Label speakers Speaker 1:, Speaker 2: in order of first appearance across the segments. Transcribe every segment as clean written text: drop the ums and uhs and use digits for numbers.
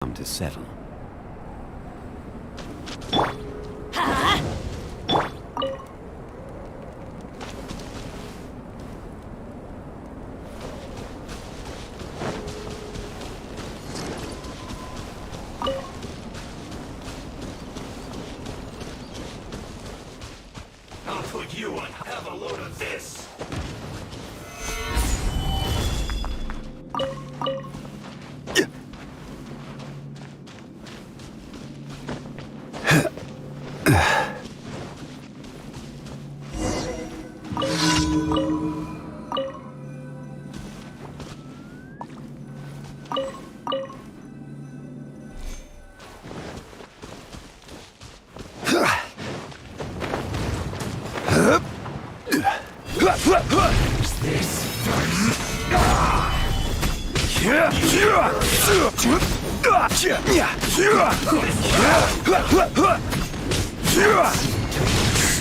Speaker 1: come to settle.
Speaker 2: I'll put you on. Have a load of this.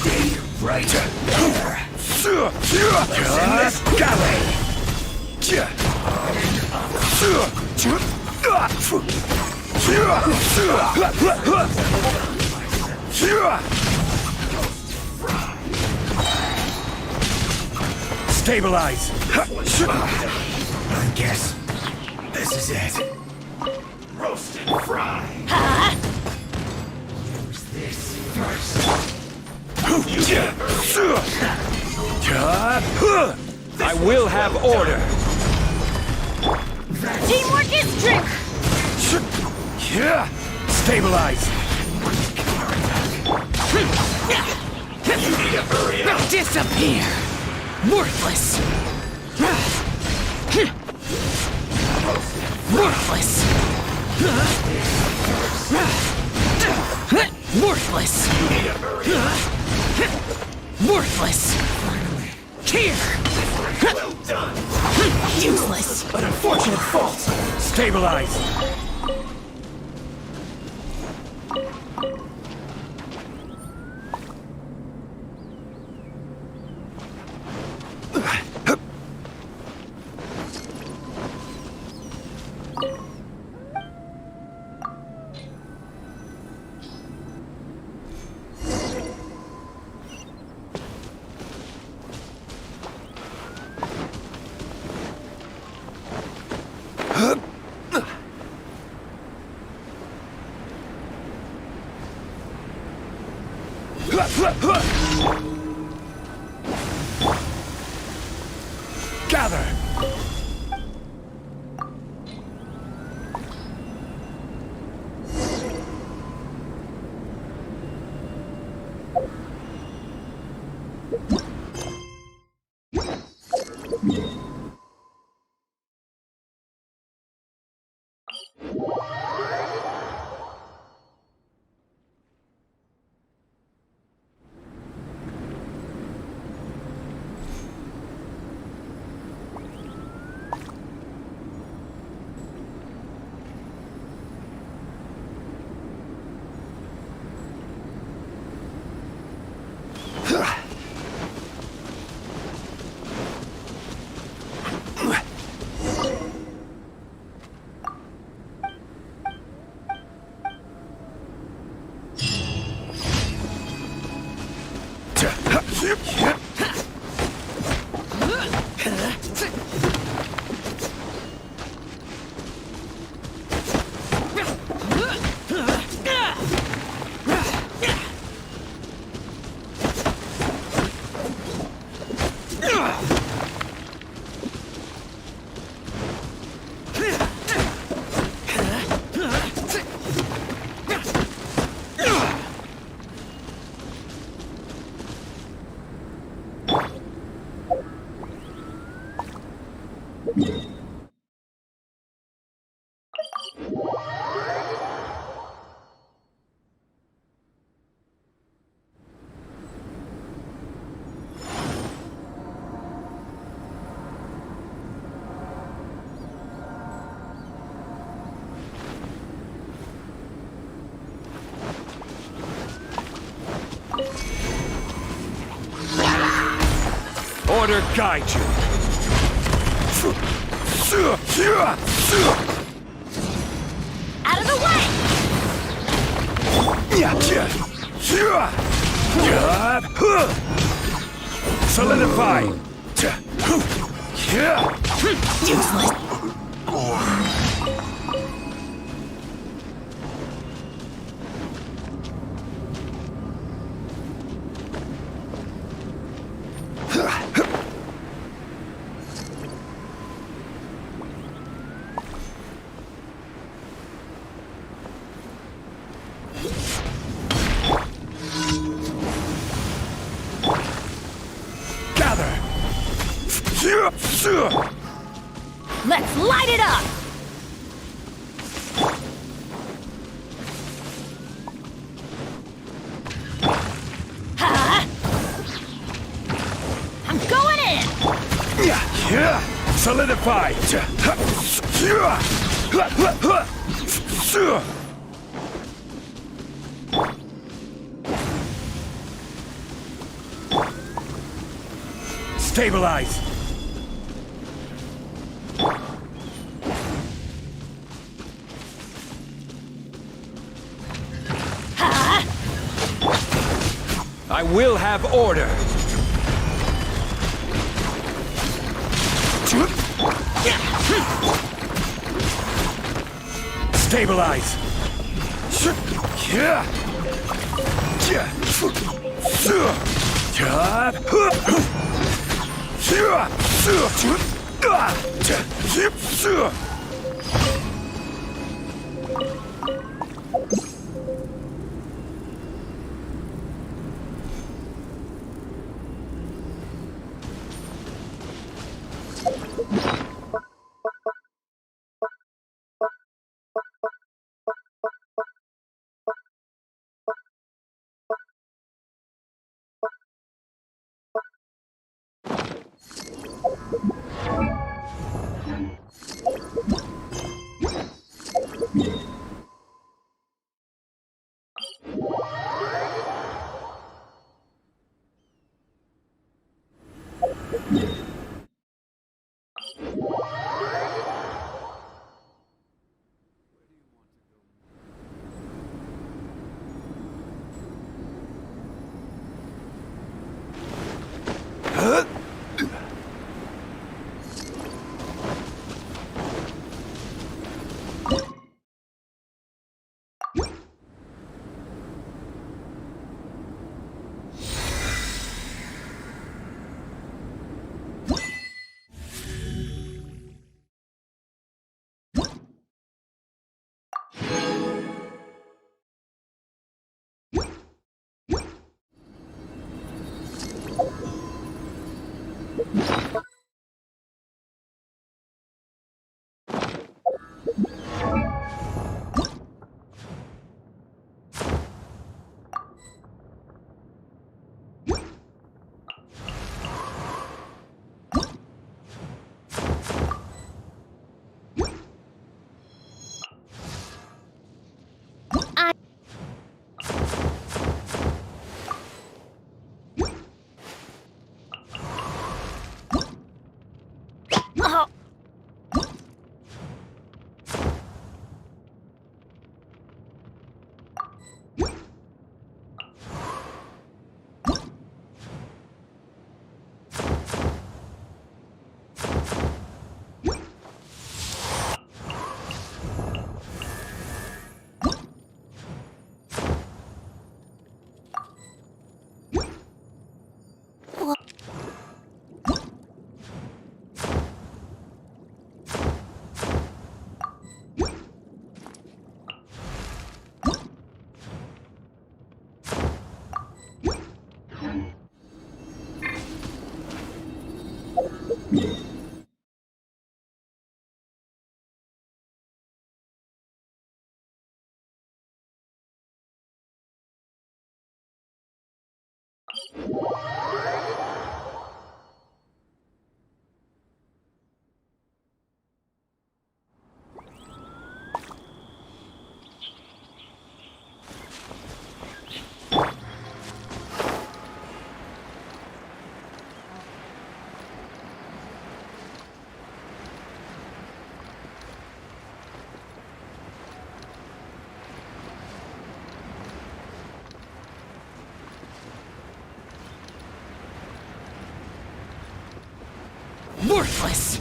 Speaker 2: Stay right there.
Speaker 1: Stabilize!
Speaker 2: I guess this is it. Roast and fry. Use this first.
Speaker 1: I will have order!
Speaker 3: Teamwork is strength!
Speaker 1: Stabilize!
Speaker 2: You need to hurry up.
Speaker 3: Disappear! Worthless! Worthless! Worthless!
Speaker 2: You need to hurry up.
Speaker 3: Worthless! Here!
Speaker 2: Well done.
Speaker 3: Useless!
Speaker 2: An unfortunate fault.
Speaker 1: Stabilize! Gather! Order guide you.
Speaker 3: Out of the
Speaker 1: Solidify!
Speaker 3: Useless.
Speaker 1: Gather!
Speaker 3: Let's light it up! Ha! I'm going in!
Speaker 1: Solidify! Stabilize!
Speaker 3: Ha!
Speaker 1: I will have order! Stabilize!
Speaker 3: Oh. Worthless!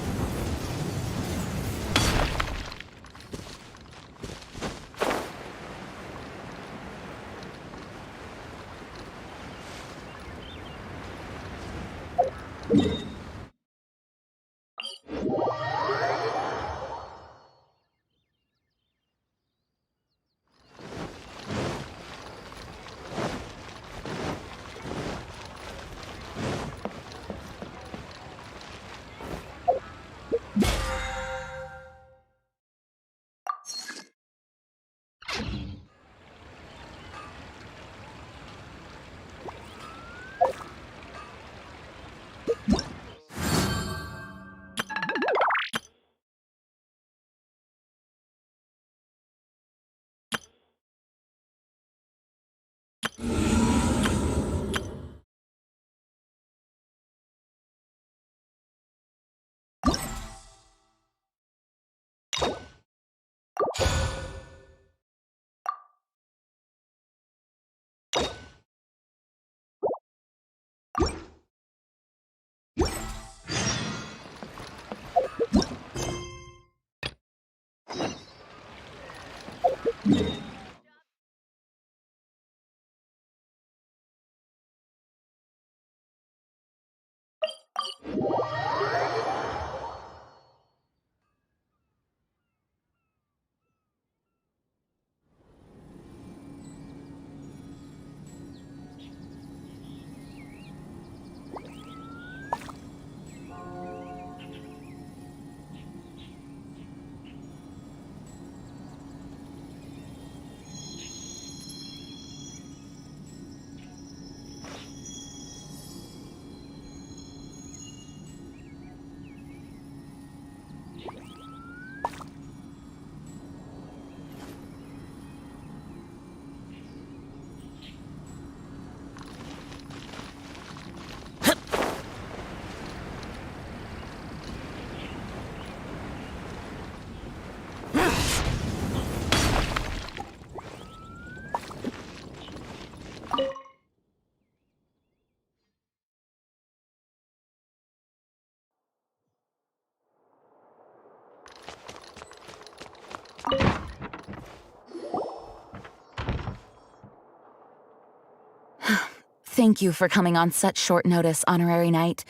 Speaker 3: Thank you for coming on such short notice, Honorary Knight.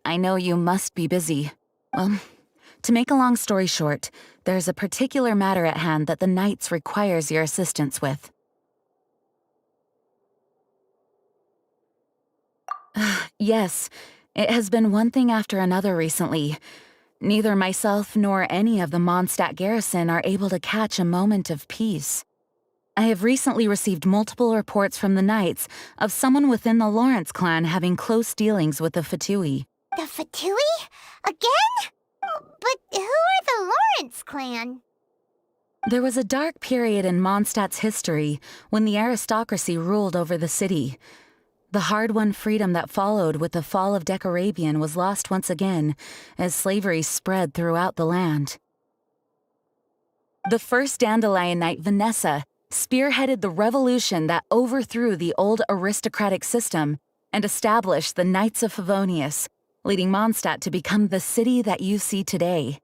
Speaker 3: I know you must be busy. Well, to make a long story short, there's a particular matter at hand that the Knights requires your assistance with. Yes, it has been one thing after another recently. Neither myself nor any of the Mondstadt garrison are able to catch a moment of peace. I have recently received multiple reports from the Knights of someone within the Lawrence clan having close dealings with the Fatui.
Speaker 4: The Fatui? Again? But who are the Lawrence clan?
Speaker 3: There was a dark period in Mondstadt's history when the aristocracy ruled over the city. The hard-won freedom that followed with the fall of Decorabian was lost once again as slavery spread throughout the land. The first Dandelion Knight, Vanessa, spearheaded the revolution that overthrew the old aristocratic system and established the Knights of Favonius, leading Mondstadt to become the city that you see today.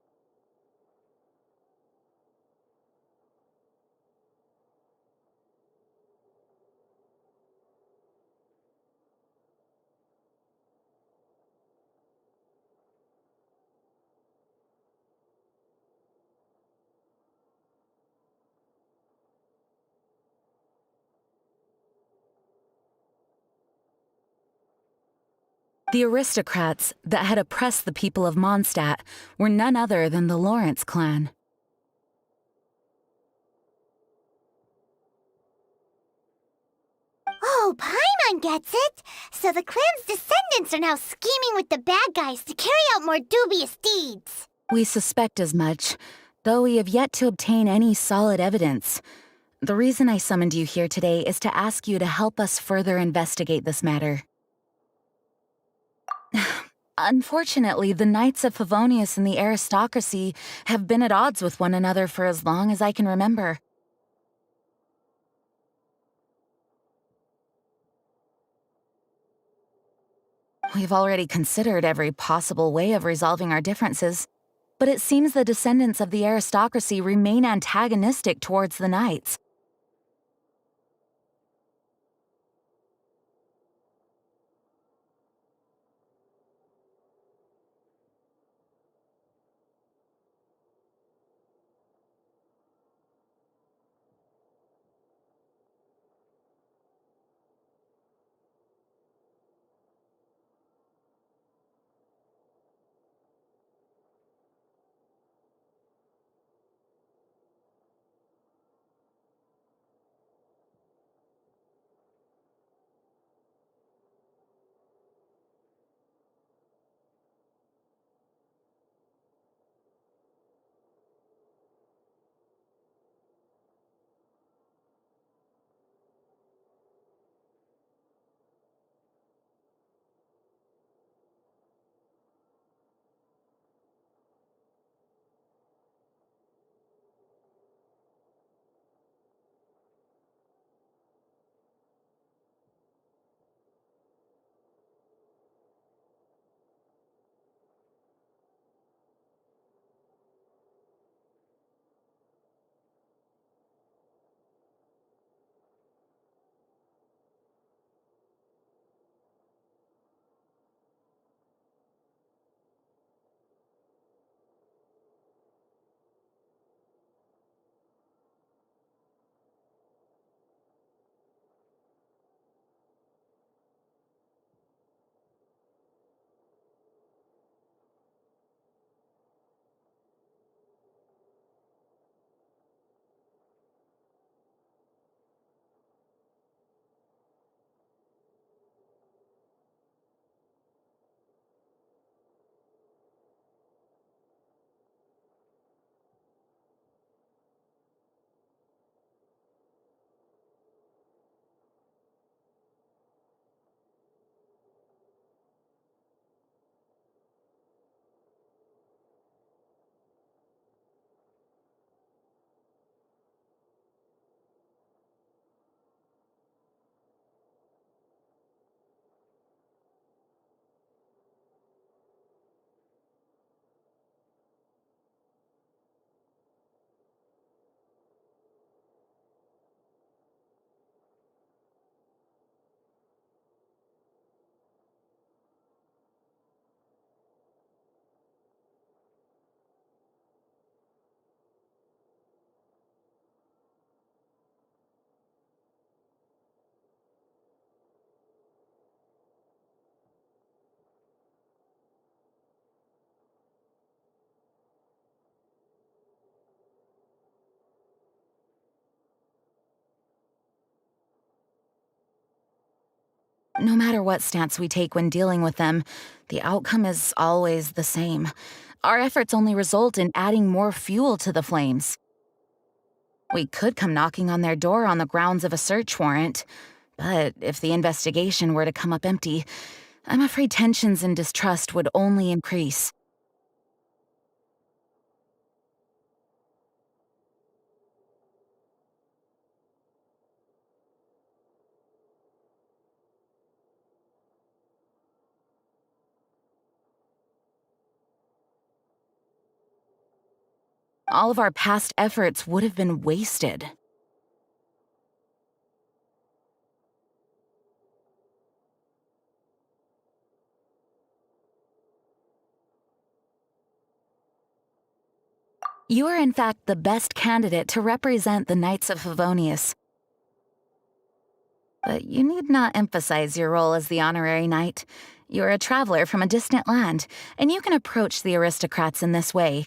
Speaker 3: The aristocrats that had oppressed the people of Mondstadt were none other than the Lawrence clan.
Speaker 4: Oh, Paimon gets it! So the clan's descendants are now scheming with the bad guys to carry out more dubious deeds.
Speaker 3: We suspect as much, though we have yet to obtain any solid evidence. The reason I summoned you here today is to ask you to help us further investigate this matter. Unfortunately, the Knights of Favonius and the aristocracy have been at odds with one another for as long as I can remember. We've already considered every possible way of resolving our differences, but it seems the descendants of the aristocracy remain antagonistic towards the knights. No matter what stance we take when dealing with them, the outcome is always the same. Our efforts only result in adding more fuel to the flames. We could come knocking on their door on the grounds of a search warrant, but if the investigation were to come up empty, I'm afraid tensions and distrust would only increase. All of our past efforts would have been wasted. You are in fact the best candidate to represent the Knights of Favonius. But you need not emphasize your role as the honorary knight. You're a traveler from a distant land, and you can approach the aristocrats in this way.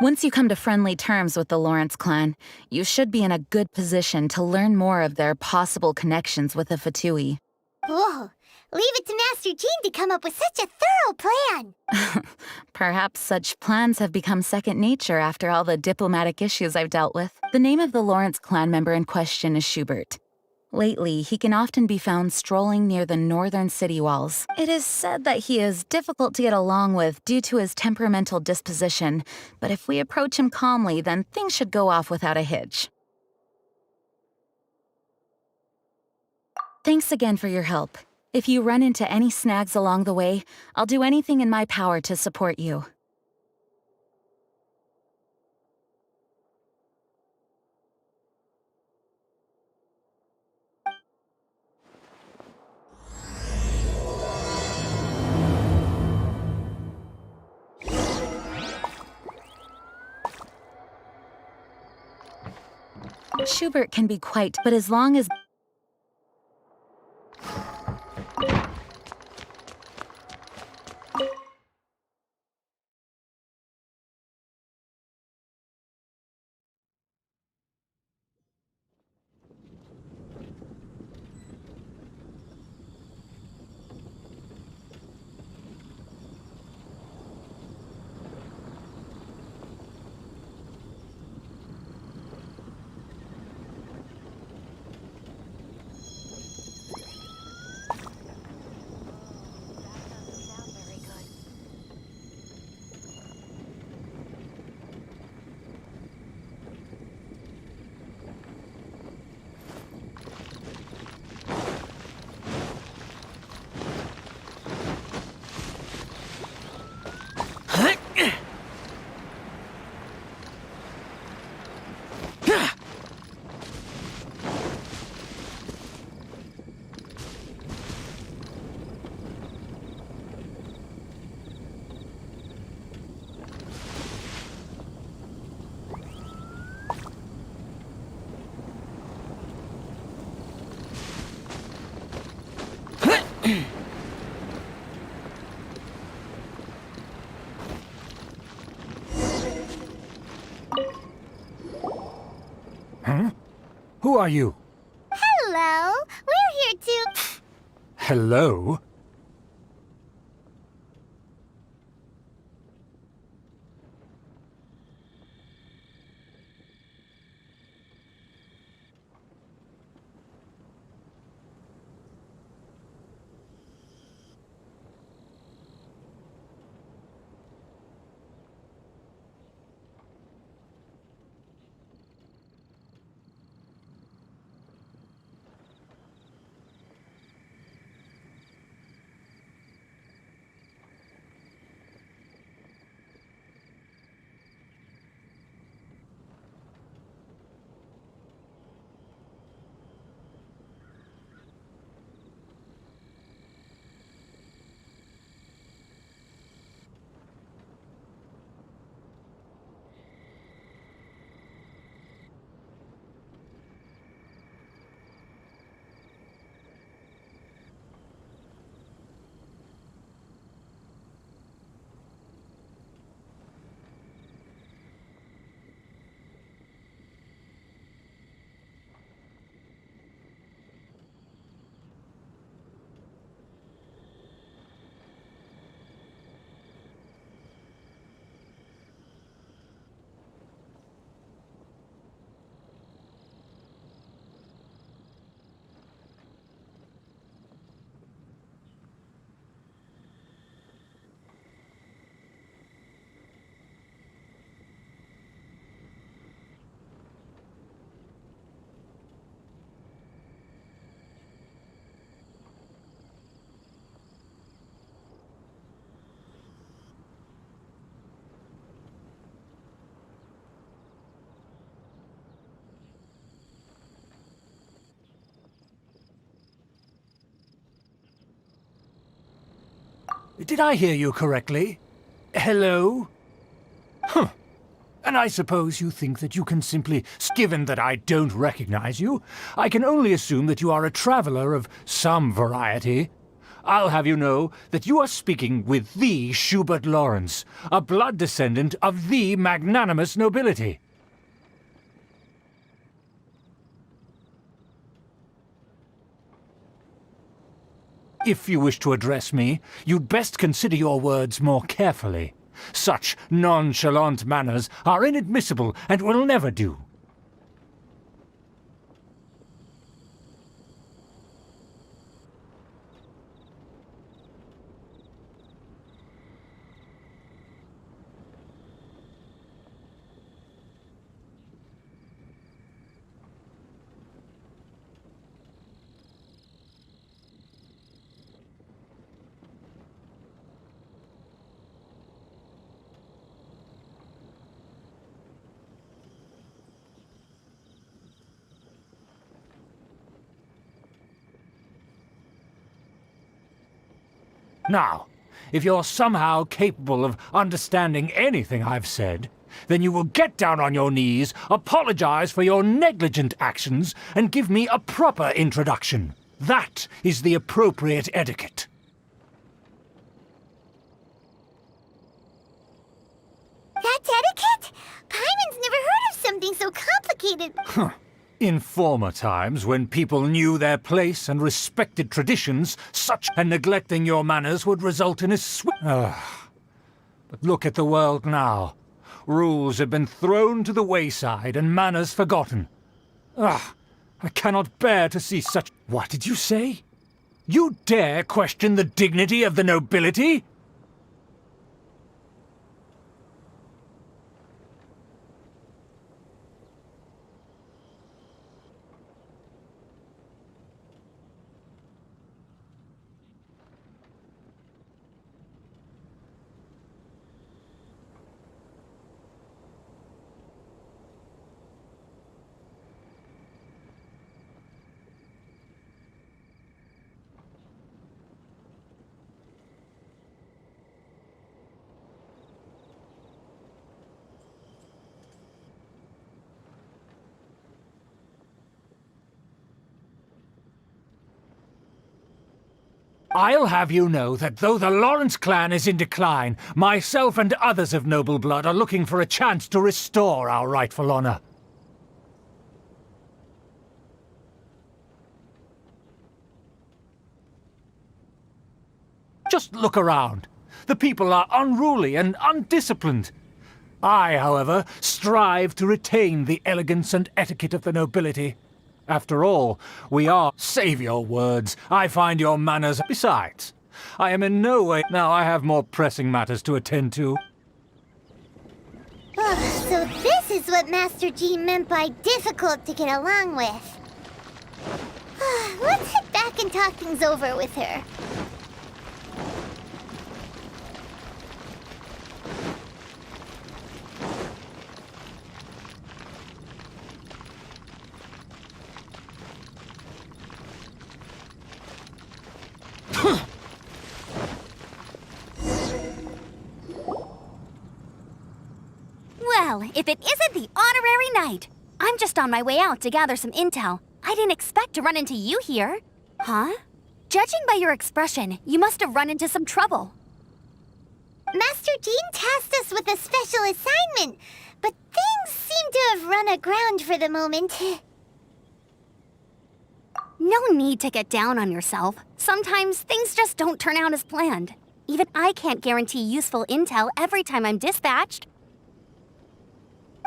Speaker 3: Once you come to friendly terms with the Lawrence clan, you should be in a good position to learn more of their possible connections with the Fatui.
Speaker 4: Whoa, leave it to Master Jean to come up with such a thorough plan.
Speaker 3: Perhaps such plans have become second nature after all the diplomatic issues I've dealt with. The name of the Lawrence clan member in question is Schubert. Lately, he can often be found strolling near the northern city walls. It is said that he is difficult to get along with due to his temperamental disposition, but if we approach him calmly, then things should go off without a hitch. Thanks again for your help. If you run into any snags along the way, I'll do anything in my power to support you. Schubert can be quite, but as long as...
Speaker 1: Who are you?
Speaker 4: Hello! We're here to...
Speaker 1: Hello? Did I hear you correctly? Hello? Huh. And I suppose you think that you can simply, given that I don't recognize you, I can only assume that you are a traveler of some variety. I'll have you know that you are speaking with the Schubert Lawrence, a blood descendant of the magnanimous nobility. If you wish to address me, you'd best consider your words more carefully. Such nonchalant manners are inadmissible and will never do. Now, if you're somehow capable of understanding anything I've said, then you will get down on your knees, apologize for your negligent actions, and give me a proper introduction. That is the appropriate etiquette.
Speaker 4: That's etiquette? Paimon's never heard of something so complicated.
Speaker 1: In former times, when people knew their place and respected traditions, such and neglecting your manners would result in a But look at the world now. Rules have been thrown to the wayside and manners forgotten. I cannot bear to see such... What did you say? You dare question the dignity of the nobility? I'll have you know that though the Lawrence clan is in decline, myself and others of noble blood are looking for a chance to restore our rightful honor. Just look around. The people are unruly and undisciplined. I, however, strive to retain the elegance and etiquette of the nobility. After all, we are... Save your words. I find your manners... Besides, I am in no way... Now I have more pressing matters to attend to.
Speaker 4: Oh, so this is what Master Jean meant by difficult to get along with. Let's head back and talk things over with her.
Speaker 5: Well, if it isn't the honorary knight! I'm just on my way out to gather some intel. I didn't expect to run into you here. Huh? Judging by your expression, you must have run into some trouble.
Speaker 4: Master Jean tasked us with a special assignment, but things seem to have run aground for the moment.
Speaker 5: No need to get down on yourself. Sometimes things just don't turn out as planned. Even I can't guarantee useful intel every time I'm dispatched.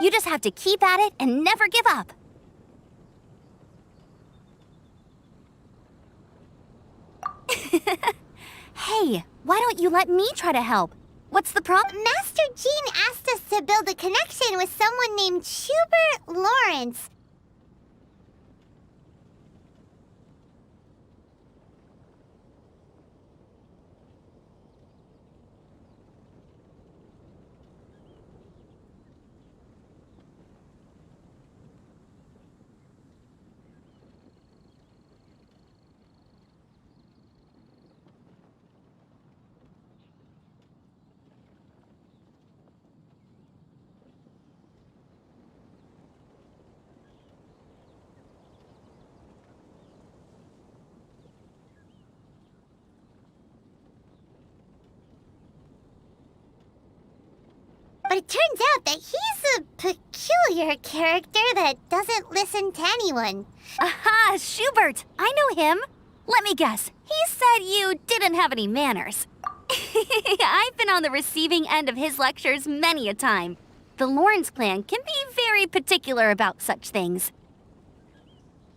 Speaker 5: You just have to keep at it and never give up. Hey, why don't you let me try to help? What's the problem?
Speaker 4: Master Jean asked us to build a connection with someone named Schubert Lawrence. But it turns out that he's a peculiar character that doesn't listen to anyone.
Speaker 5: Aha, Schubert! I know him. Let me guess. He said you didn't have any manners. I've been on the receiving end of his lectures many a time. The Lawrence clan can be very particular about such things.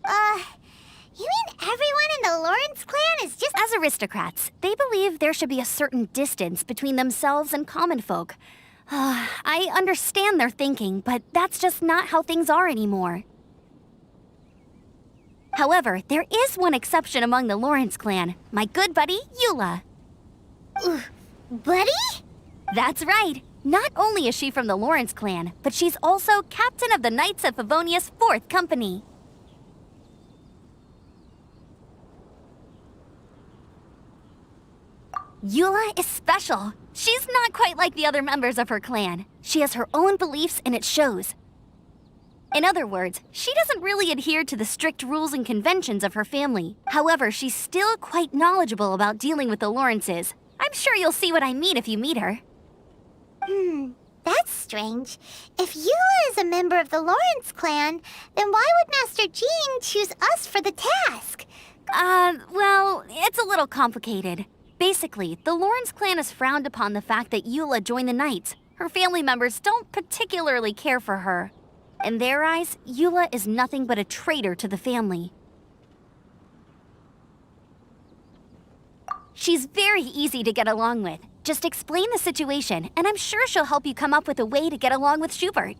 Speaker 4: You mean everyone in the Lawrence clan is just...
Speaker 5: As aristocrats, they believe there should be a certain distance between themselves and common folk. I understand their thinking, but that's just not how things are anymore. However, there is one exception among the Lawrence clan, my good buddy, Eula.
Speaker 4: Buddy?
Speaker 5: That's right. Not only is she from the Lawrence clan, but she's also captain of the Knights of Favonius 4th Company. Eula is special. She's not quite like the other members of her clan. She has her own beliefs and it shows. In other words, she doesn't really adhere to the strict rules and conventions of her family. However, she's still quite knowledgeable about dealing with the Lawrences. I'm sure you'll see what I mean if you meet her.
Speaker 4: That's strange. If Eula is a member of the Lawrence clan, then why would Master Jean choose us for the task?
Speaker 5: Well, it's a little complicated. Basically, the Lawrence clan has frowned upon the fact that Eula joined the Knights. Her family members don't particularly care for her. In their eyes, Eula is nothing but a traitor to the family. She's very easy to get along with. Just explain the situation, and I'm sure she'll help you come up with a way to get along with Schubert.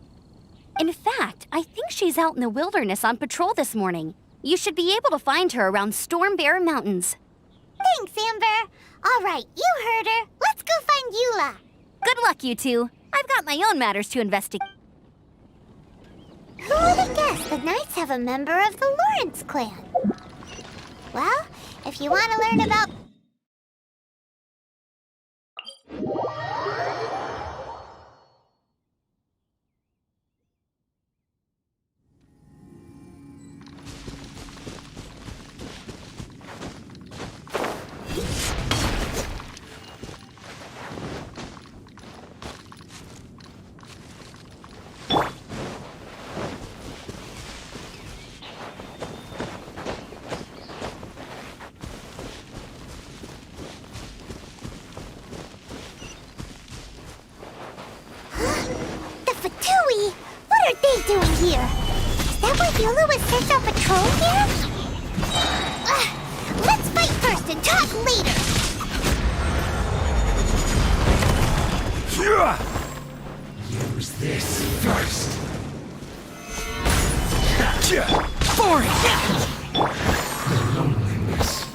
Speaker 5: In fact, I think she's out in the wilderness on patrol this morning. You should be able to find her around Storm Bear Mountains.
Speaker 4: Thanks, Amber. All right, you heard her. Let's go find Eula.
Speaker 5: Good luck, you two. I've got my own matters to investigate.
Speaker 4: Who would have guessed the Knights have a member of the Lawrence clan? Well, if you want to learn about... The Fatui! What are they doing here? Is that why Eula was sent on patrol here? Let's fight first and talk later!
Speaker 2: Use this first. The loneliness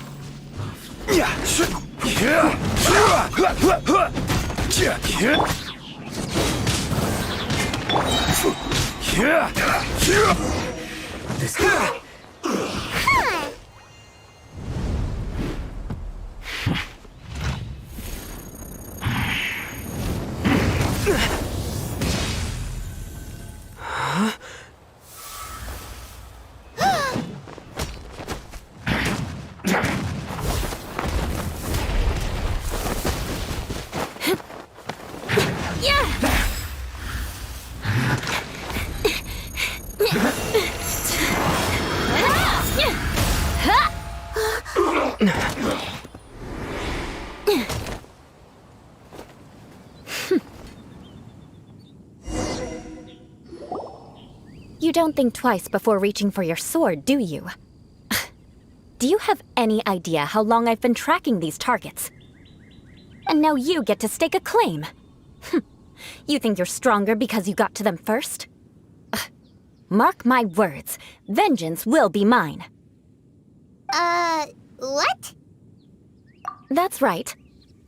Speaker 2: this guy.
Speaker 6: You don't think twice before reaching for your sword, do you? Do you have any idea how long I've been tracking these targets? And now you get to stake a claim. You think you're stronger because you got to them first? Mark my words, vengeance will be mine.
Speaker 4: What?
Speaker 6: That's right.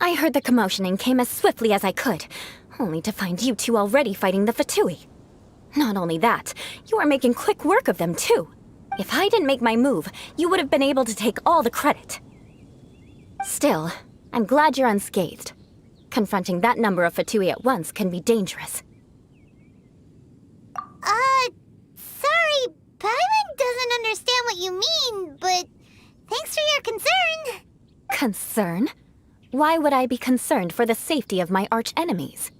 Speaker 6: I heard the commotion and came as swiftly as I could, only to find you two already fighting the Fatui. Not only that, you are making quick work of them too. If I didn't make my move, you would have been able to take all the credit. Still, I'm glad you're unscathed. Confronting that number of Fatui at once can be dangerous.
Speaker 4: Sorry, Paimon doesn't understand what you mean, but thanks for your concern.
Speaker 6: Concern? Why would I be concerned for the safety of my arch-enemies?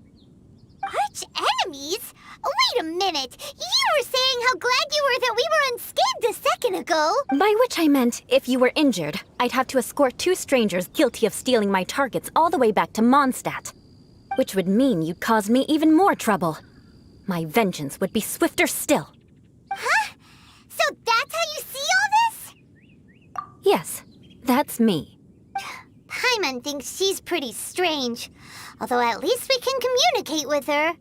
Speaker 4: Arch-enemies? Wait a minute! You were saying how glad you were that we were unscathed a second ago!
Speaker 6: By which I meant, if you were injured, I'd have to escort two strangers guilty of stealing my targets all the way back to Mondstadt. Which would mean you'd cause me even more trouble. My vengeance would be swifter still.
Speaker 4: Huh? So that's how you see all this?
Speaker 6: Yes, that's me.
Speaker 4: Paimon thinks she's pretty strange. Although at least we can communicate with her.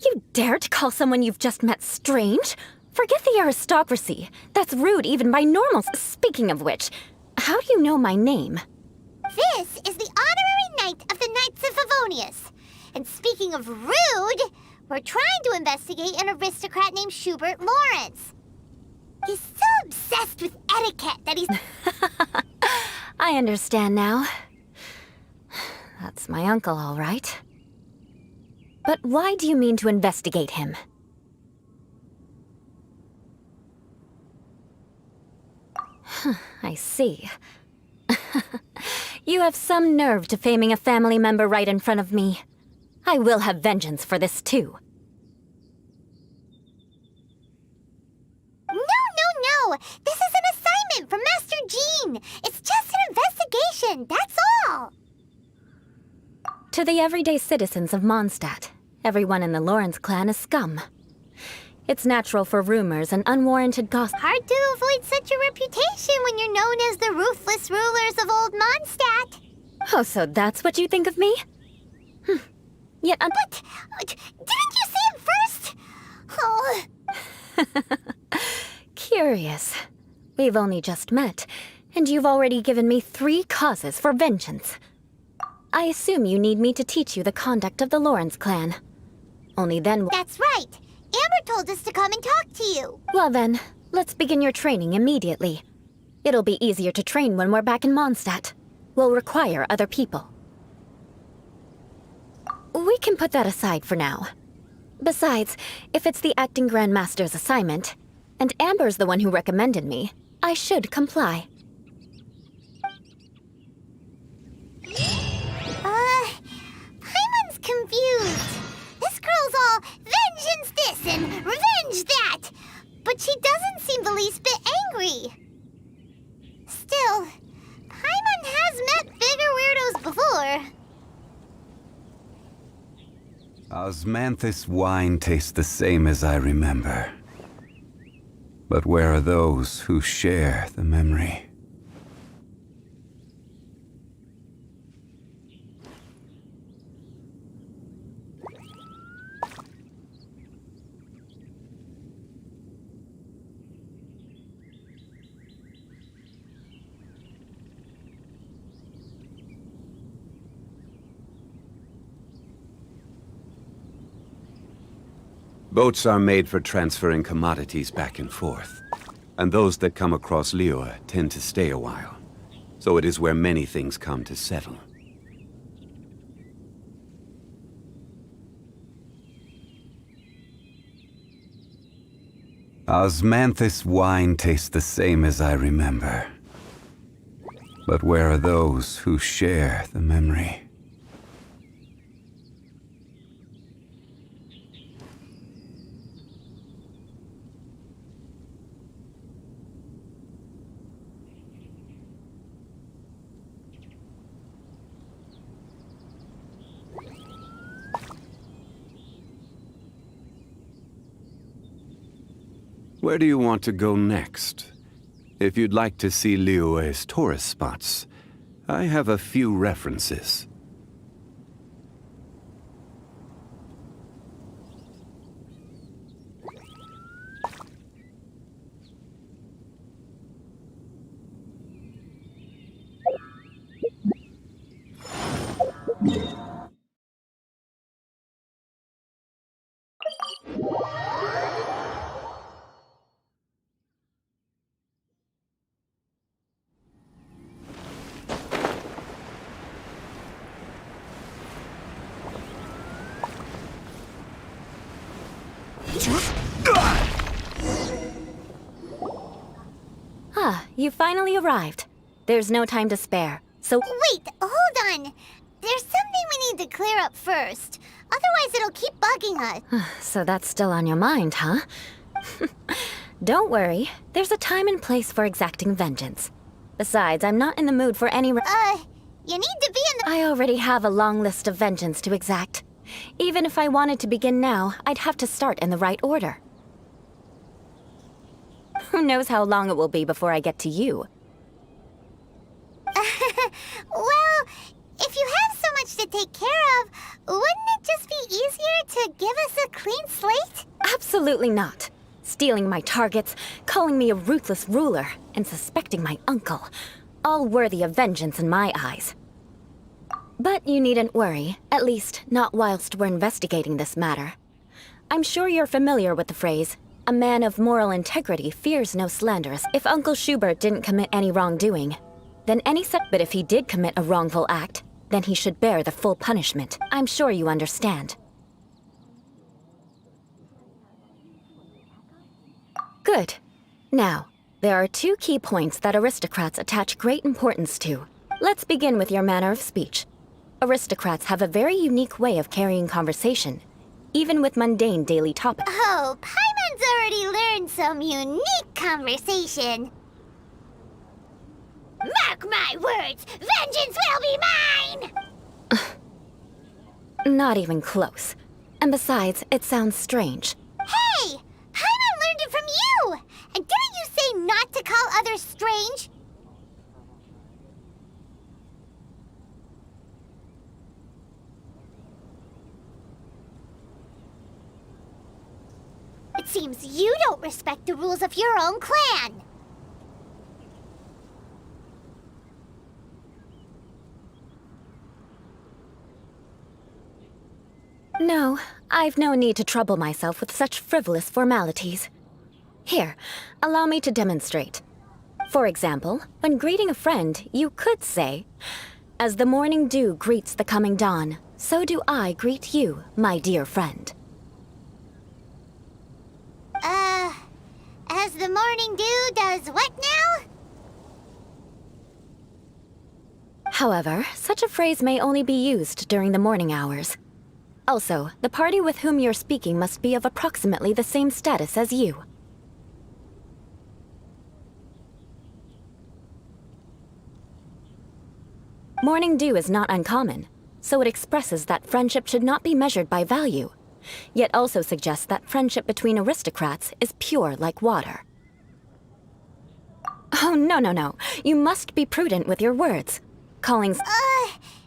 Speaker 6: You dare to call someone you've just met strange? Forget the aristocracy. That's rude even by normals. Speaking of which, how do you know my name?
Speaker 4: This is the honorary knight of the Knights of Favonius. And speaking of rude, we're trying to investigate an aristocrat named Schubert Lawrence. He's so obsessed with etiquette that he's...
Speaker 6: I understand now. It's my uncle, all right. But why do you mean to investigate him? I see. You have some nerve to faming a family member right in front of me. I will have vengeance for this too.
Speaker 4: No! This is an assignment from Master Jean! It's just an investigation, that's all!
Speaker 6: To the everyday citizens of Mondstadt, everyone in the Lawrence clan is scum. It's natural for rumors and unwarranted gossip.
Speaker 4: Hard to avoid such a reputation when you're known as the ruthless rulers of Old Mondstadt.
Speaker 6: Oh, so that's what you think of me? Yet
Speaker 4: But didn't you see him first? Oh,
Speaker 6: Curious. We've only just met, and you've already given me 3 causes for vengeance. I assume you need me to teach you the conduct of the Lawrence clan. Only then...
Speaker 4: that's right. Amber told us to come and talk to you.
Speaker 6: Well then, let's begin your training immediately. It'll be easier to train when we're back in Mondstadt. We'll require other people. We can put that aside for now. Besides, if it's the acting Grandmaster's assignment, and Amber's the one who recommended me, I should comply.
Speaker 4: Paimon's confused. This girl's all vengeance this and revenge that. But she doesn't seem the least bit angry. Still, Paimon has met bigger weirdos before.
Speaker 7: Osmanthus wine tastes the same as I remember. But where are those who share the memory? Boats are made for transferring commodities back and forth. And those that come across Liyue tend to stay a while. So it is where many things come to settle. Osmanthus wine tastes the same as I remember. But where are those who share the memory? Where do you want to go next? If you'd like to see Liyue's tourist spots, I have a few references.
Speaker 6: Ah, you finally arrived. There's no time to spare, so...
Speaker 4: Wait, hold on. There's something we need to clear up first. Otherwise it'll keep bugging us.
Speaker 6: So that's still on your mind, huh? Don't worry. There's a time and place for exacting vengeance. Besides, I'm not in the mood for any...
Speaker 4: You need to be in the...
Speaker 6: I already have a long list of vengeance to exact. Even if I wanted to begin now, I'd have to start in the right order. Who knows how long it will be before I get to you?
Speaker 4: Well, if you have so much to take care of, wouldn't it just be easier to give us a clean slate?
Speaker 6: Absolutely not. Stealing my targets, calling me a ruthless ruler, and suspecting my uncle. All worthy of vengeance in my eyes. But you needn't worry, at least not whilst we're investigating this matter. I'm sure you're familiar with the phrase, a man of moral integrity fears no slanderous. If Uncle Schubert didn't commit any wrongdoing, then any such... But if he did commit a wrongful act, then he should bear the full punishment. I'm sure you understand. Good. Now, there are two key points that aristocrats attach great importance to. Let's begin with your manner of speech. Aristocrats have a very unique way of carrying conversation, even with mundane daily topics.
Speaker 4: Oh, Paimon's already learned some unique conversation. Mark my words, vengeance will be mine!
Speaker 6: Not even close. And besides, it sounds strange.
Speaker 4: Hey! Paimon learned it from you! And didn't you say not to call others strange? It seems you don't respect the rules of your own clan.
Speaker 6: No, I've no need to trouble myself with such frivolous formalities. Here, allow me to demonstrate. For example, when greeting a friend, you could say, "As the morning dew greets the coming dawn, so do I greet you, my dear friend."
Speaker 4: As the morning dew does what now?
Speaker 6: However, such a phrase may only be used during the morning hours. Also, the party with whom you're speaking must be of approximately the same status as you. Morning dew is not uncommon, so it expresses that friendship should not be measured by value, yet also suggests that friendship between aristocrats is pure like water. Oh, no. You must be prudent with your words. Calling...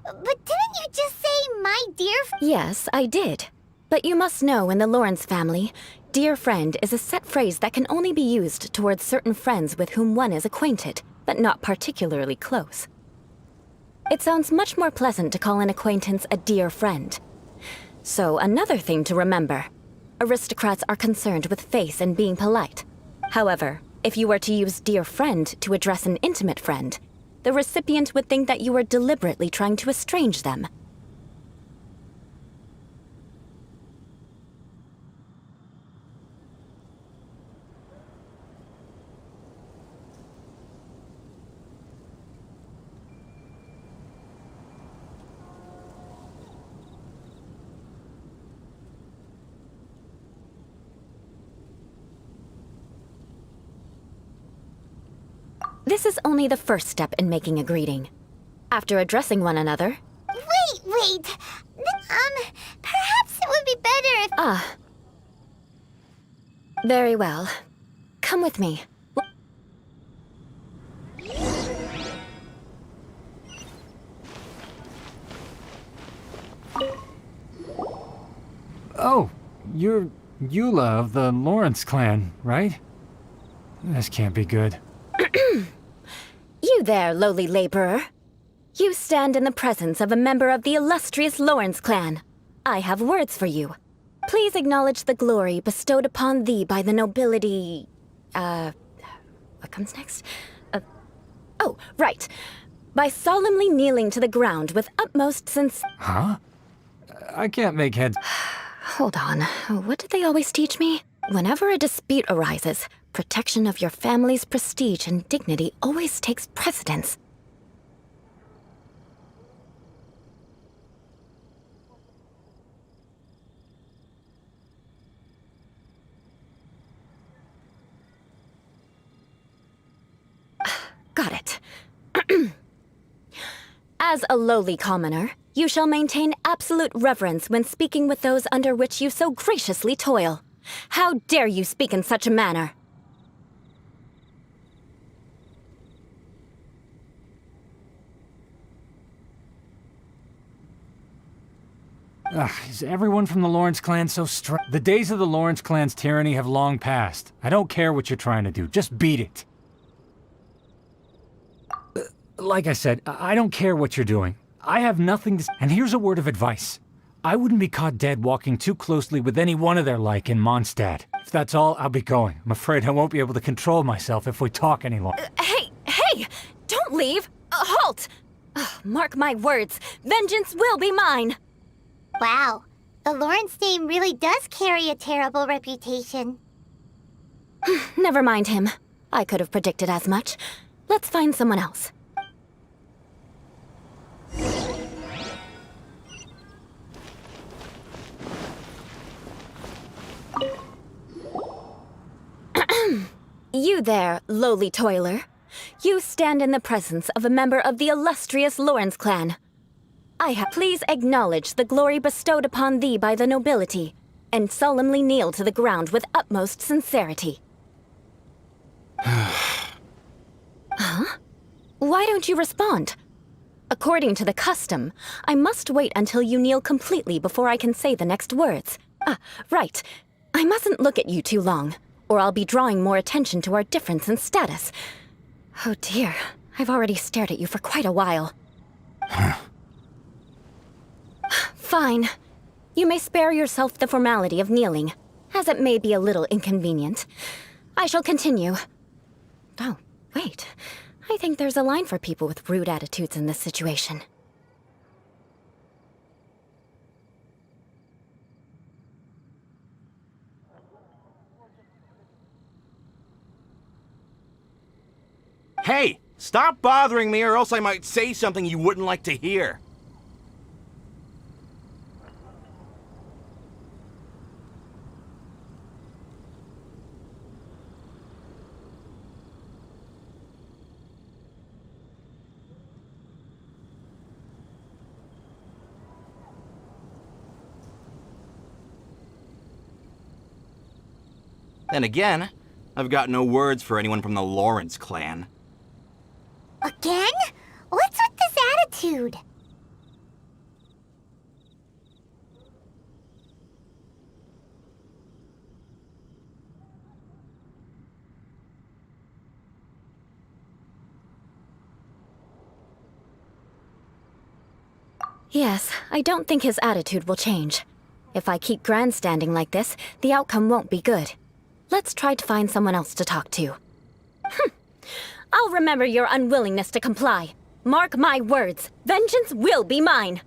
Speaker 4: But didn't you just say my dear
Speaker 6: Yes, I did. But you must know in the Lawrence family, dear friend is a set phrase that can only be used towards certain friends with whom one is acquainted, but not particularly close. It sounds much more pleasant to call an acquaintance a dear friend. So, another thing to remember. Aristocrats are concerned with face and being polite. However, if you were to use dear friend to address an intimate friend, the recipient would think that you were deliberately trying to estrange them. This is only the first step in making a greeting. After addressing one another...
Speaker 4: Wait. Perhaps it would be better if...
Speaker 6: Ah. Very well. Come with me.
Speaker 1: Oh, you're Eula of the Lawrence clan, right? This can't be good.
Speaker 6: You there, lowly laborer. You stand in the presence of a member of the illustrious Lawrence clan. I have words for you. Please acknowledge the glory bestowed upon thee by the nobility... what comes next? Oh, right. By solemnly kneeling to the ground with utmost
Speaker 1: Huh? I can't make heads...
Speaker 6: Hold on. What did they always teach me? Whenever a dispute arises, protection of your family's prestige and dignity always takes precedence. Got it. As a lowly commoner, you shall maintain absolute reverence when speaking with those under which you so graciously toil. How dare you speak in such a manner?
Speaker 1: Is everyone from the Lawrence clan so The days of the Lawrence clan's tyranny have long passed. I don't care what you're trying to do. Just beat it. Like I said, I don't care what you're doing. I have nothing to... And here's a word of advice. I wouldn't be caught dead walking too closely with any one of their like in Mondstadt. If that's all, I'll be going. I'm afraid I won't be able to control myself if we talk any longer.
Speaker 6: Hey! Don't leave! Halt! Ugh, Mark my words, vengeance will be mine!
Speaker 4: Wow, the Lawrence name really does carry a terrible reputation.
Speaker 6: Never mind him. I could have predicted as much. Let's find someone else. You there, lowly toiler. You stand in the presence of a member of the illustrious Lawrence clan. Please acknowledge the glory bestowed upon thee by the nobility, and solemnly kneel to the ground with utmost sincerity. Huh? Why don't you respond? According to the custom, I must wait until you kneel completely before I can say the next words. Right. I mustn't look at you too long, or I'll be drawing more attention to our difference in status. Oh dear, I've already stared at you for quite a while. Fine. You may spare yourself the formality of kneeling, as it may be a little inconvenient. I shall continue. Oh, wait. I think there's a line for people with rude attitudes in this situation.
Speaker 8: Hey! Stop bothering me or else I might say something you wouldn't like to hear. Then again, I've got no words for anyone from the Lawrence clan.
Speaker 4: Again? What's with this attitude?
Speaker 6: Yes, I don't think his attitude will change. If I keep grandstanding like this, the outcome won't be good. Let's try to find someone else to talk to. I'll remember your unwillingness to comply. Mark my words, vengeance will be mine.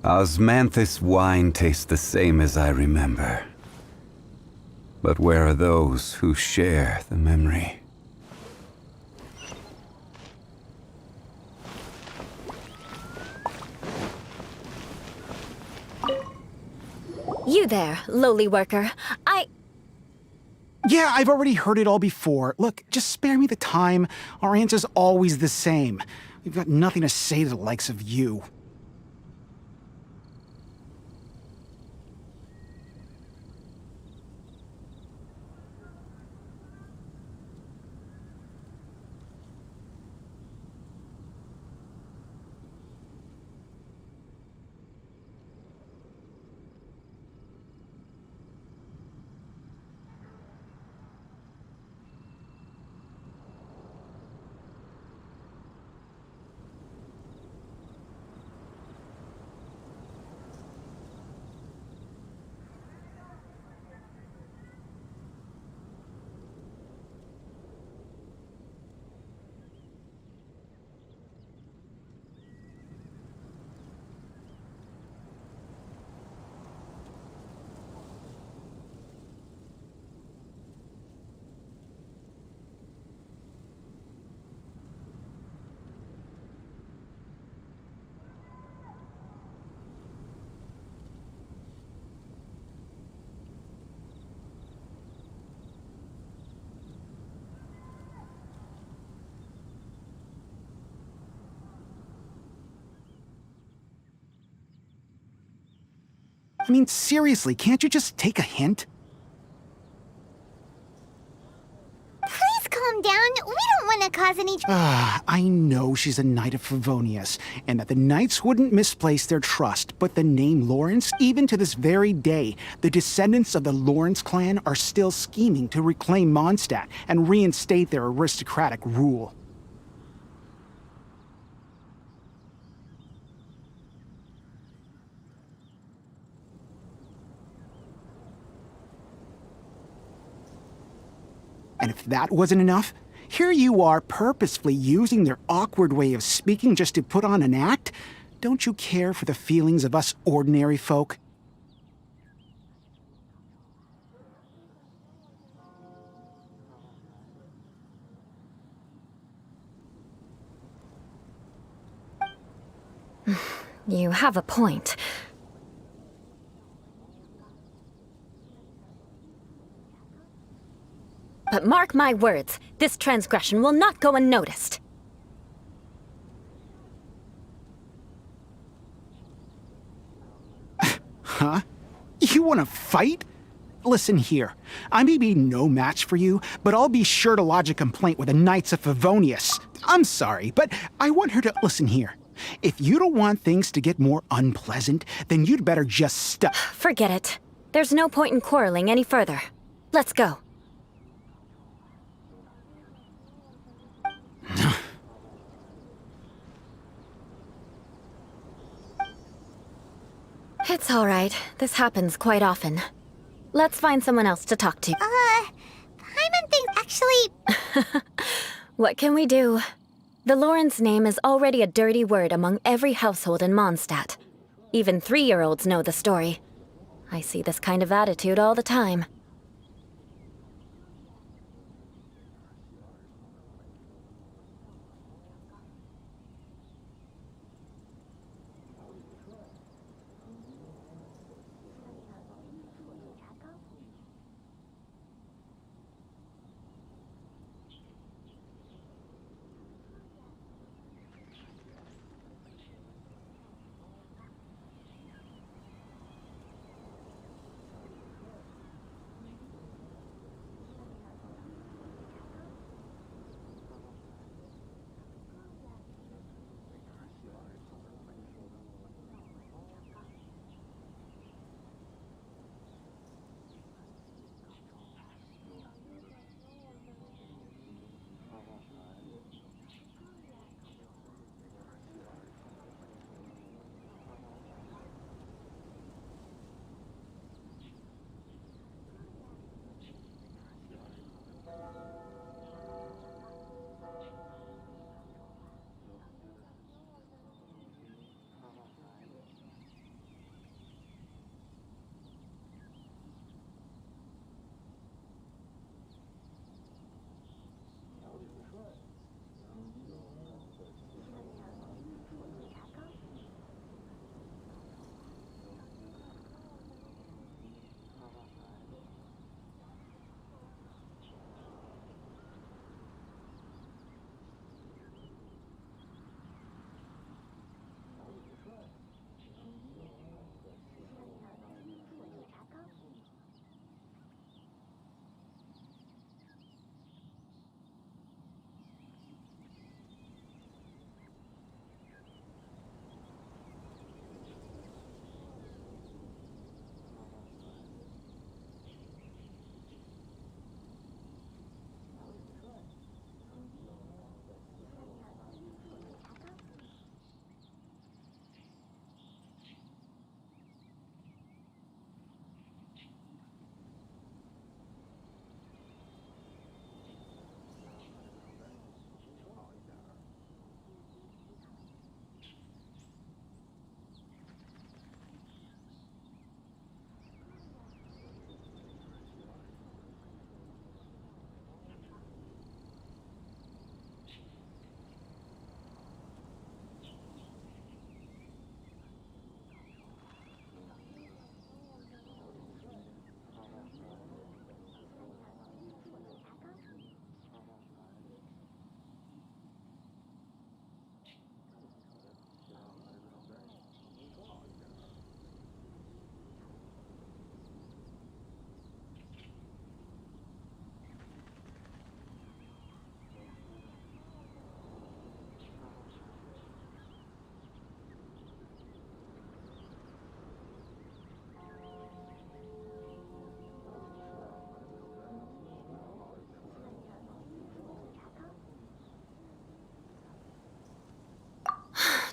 Speaker 7: Osmanthus wine tastes the same as I remember. But where are those who share the memory?
Speaker 6: You there, lowly worker.
Speaker 9: Yeah, I've already heard it all before. Look, just spare me the time. Our answer's always the same. We've got nothing to say to the likes of you. I mean, seriously, can't you just take a hint?
Speaker 4: Please calm down. We don't want to cause any
Speaker 9: I know she's a Knight of Favonius, and that the Knights wouldn't misplace their trust, but the name Lawrence, even to this very day, the descendants of the Lawrence clan are still scheming to reclaim Mondstadt and reinstate their aristocratic rule. And if that wasn't enough, here you are purposefully using their awkward way of speaking just to put on an act? Don't you care for the feelings of us ordinary folk?
Speaker 6: You have a point. But mark my words, this transgression will not go unnoticed.
Speaker 9: Huh? You want to fight? Listen here, I may be no match for you, but I'll be sure to lodge a complaint with the Knights of Favonius. I'm sorry, but I want her to listen here. If you don't want things to get more unpleasant, then you'd better just stop.
Speaker 6: Forget it. There's no point in quarreling any further. Let's go. It's all right. This happens quite often. Let's find someone else to talk to.
Speaker 4: Paimon thinks actually...
Speaker 6: What can we do? The Lawrence name is already a dirty word among every household in Mondstadt. Even 3-year-olds know the story. I see this kind of attitude all the time.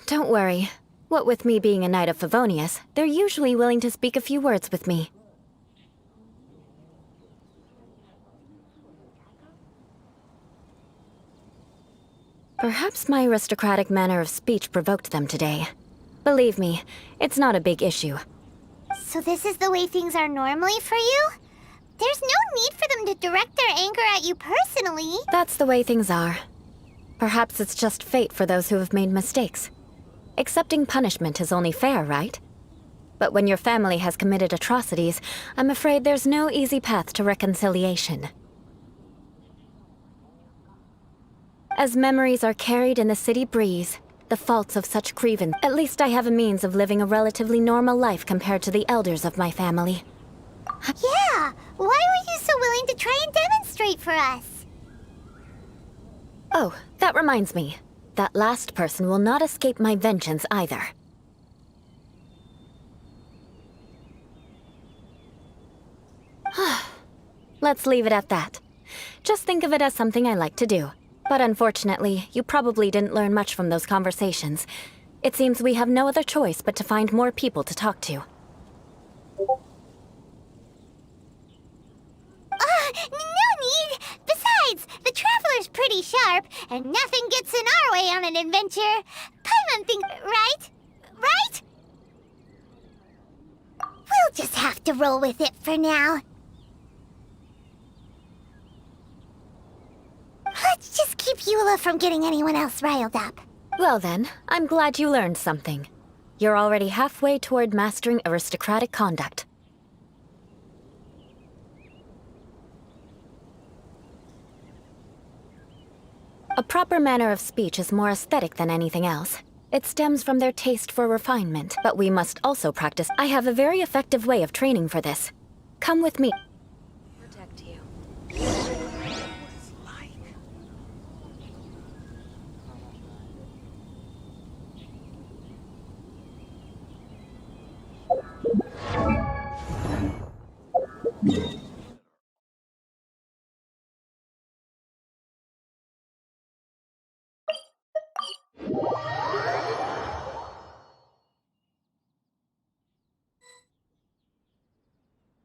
Speaker 6: Don't worry. What with me being a Knight of Favonius, they're usually willing to speak a few words with me. Perhaps my aristocratic manner of speech provoked them today. Believe me, it's not a big issue.
Speaker 4: So this is the way things are normally for you? There's no need for them to direct their anger at you personally.
Speaker 6: That's the way things are. Perhaps it's just fate for those who have made mistakes. Accepting punishment is only fair, right? But when your family has committed atrocities, I'm afraid there's no easy path to reconciliation. As memories are carried in the city breeze, the faults of such grievance, at least I have a means of living a relatively normal life compared to the elders of my family.
Speaker 4: Yeah, why were you so willing to try and demonstrate for us?
Speaker 6: Oh, that reminds me. That last person will not escape my vengeance either. Let's leave it at that. Just think of it as something I like to do. But unfortunately, you probably didn't learn much from those conversations. It seems we have no other choice but to find more people to talk to.
Speaker 4: No need! Besides, the Traveler's pretty sharp, and nothing gets in our way on an adventure. Paimon thinks, right? Right? We'll just have to roll with it for now. Let's just keep Eula from getting anyone else riled up.
Speaker 6: Well then, I'm glad you learned something. You're already halfway toward mastering aristocratic conduct. A proper manner of speech is more aesthetic than anything else. It stems from their taste for refinement, but we must also practice. I have a very effective way of training for this. Come with me. Protect you.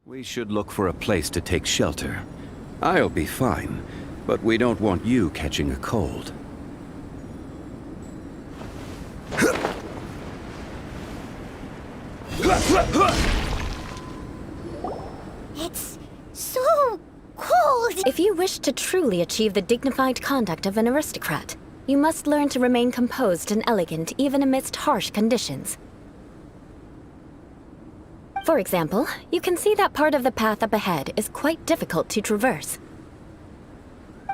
Speaker 7: We should look for a place to take shelter. I'll be fine, but we don't want you catching a cold.
Speaker 4: It's so cold.
Speaker 6: If you wish to truly achieve the dignified conduct of an aristocrat, you must learn to remain composed and elegant even amidst harsh conditions. For example, you can see that part of the path up ahead is quite difficult to traverse.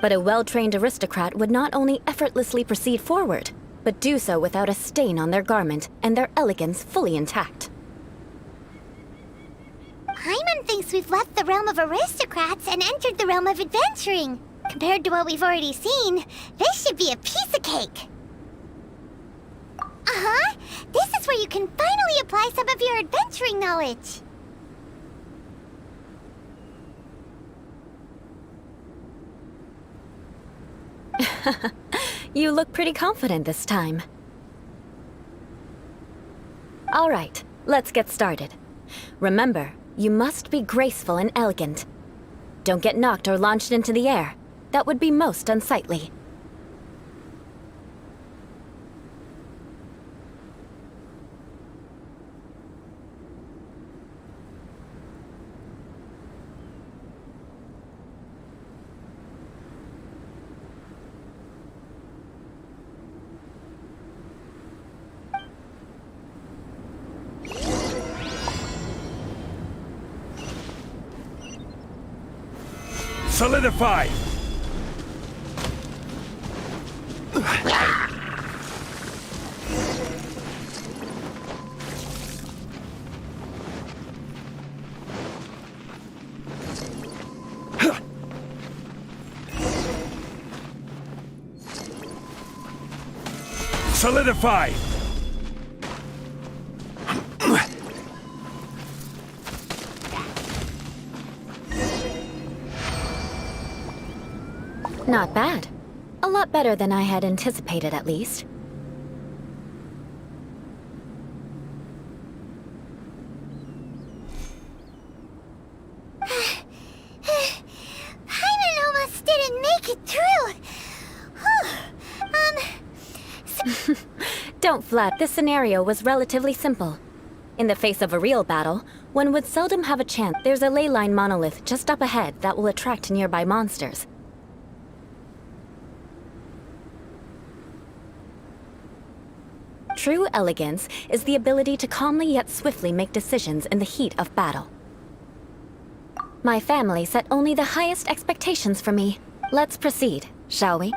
Speaker 6: But a well-trained aristocrat would not only effortlessly proceed forward, but do so without a stain on their garment and their elegance fully intact.
Speaker 4: Paimon thinks we've left the realm of aristocrats and entered the realm of adventuring. Compared to what we've already seen, this should be a piece of cake. Uh-huh. This is where you can finally apply some of your adventuring knowledge.
Speaker 6: You look pretty confident this time. All right, let's get started. Remember, you must be graceful and elegant. Don't get knocked or launched into the air. That would be most unsightly.
Speaker 1: Solidify! Solidify!
Speaker 6: Not bad. A lot better than I had anticipated, at least. Don't flat. This scenario was relatively simple. In the face of a real battle, one would seldom have a chance. There's a ley line monolith just up ahead that will attract nearby monsters. True elegance is the ability to calmly yet swiftly make decisions in the heat of battle. My family set only the highest expectations for me. Let's proceed, shall we?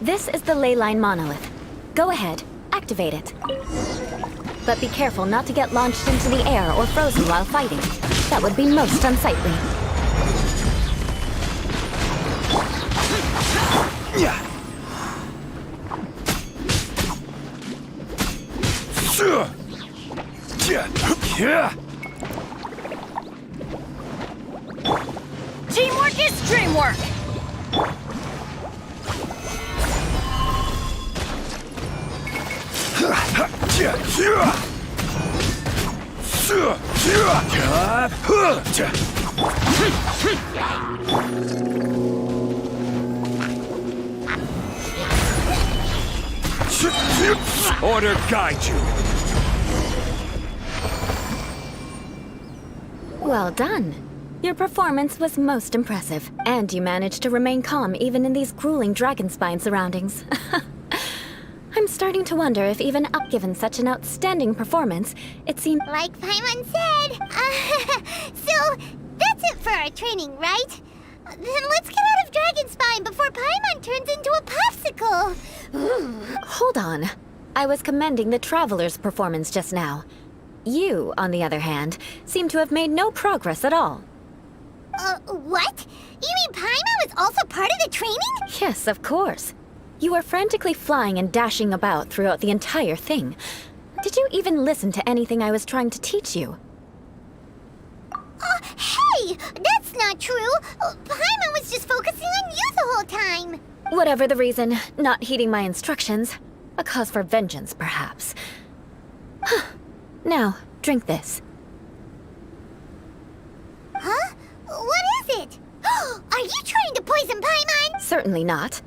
Speaker 6: This is the ley line monolith. Go ahead, activate it. But be careful not to get launched into the air or frozen while fighting. That would be most unsightly.
Speaker 5: Teamwork is dreamwork!
Speaker 1: Order guide you.
Speaker 6: Well done. Your performance was most impressive, and you managed to remain calm even in these grueling dragonspine surroundings. I'm starting to wonder if even up given such an outstanding performance, it seemed—
Speaker 4: Like Paimon said. So, that's it for our training, right? Then let's get out of Dragonspine before Paimon turns into a popsicle.
Speaker 6: Hold on. I was commending the Traveler's performance just now. You, on the other hand, seem to have made no progress at all.
Speaker 4: What? You mean Paimon was also part of the training?
Speaker 6: Yes, of course. You were frantically flying and dashing about throughout the entire thing. Did you even listen to anything I was trying to teach you?
Speaker 4: Hey! That's not true! Paimon was just focusing on you the whole time!
Speaker 6: Whatever the reason, not heeding my instructions. A cause for vengeance, perhaps. Now, drink this.
Speaker 4: Huh? What is it? Are you trying to poison Paimon?
Speaker 6: Certainly not.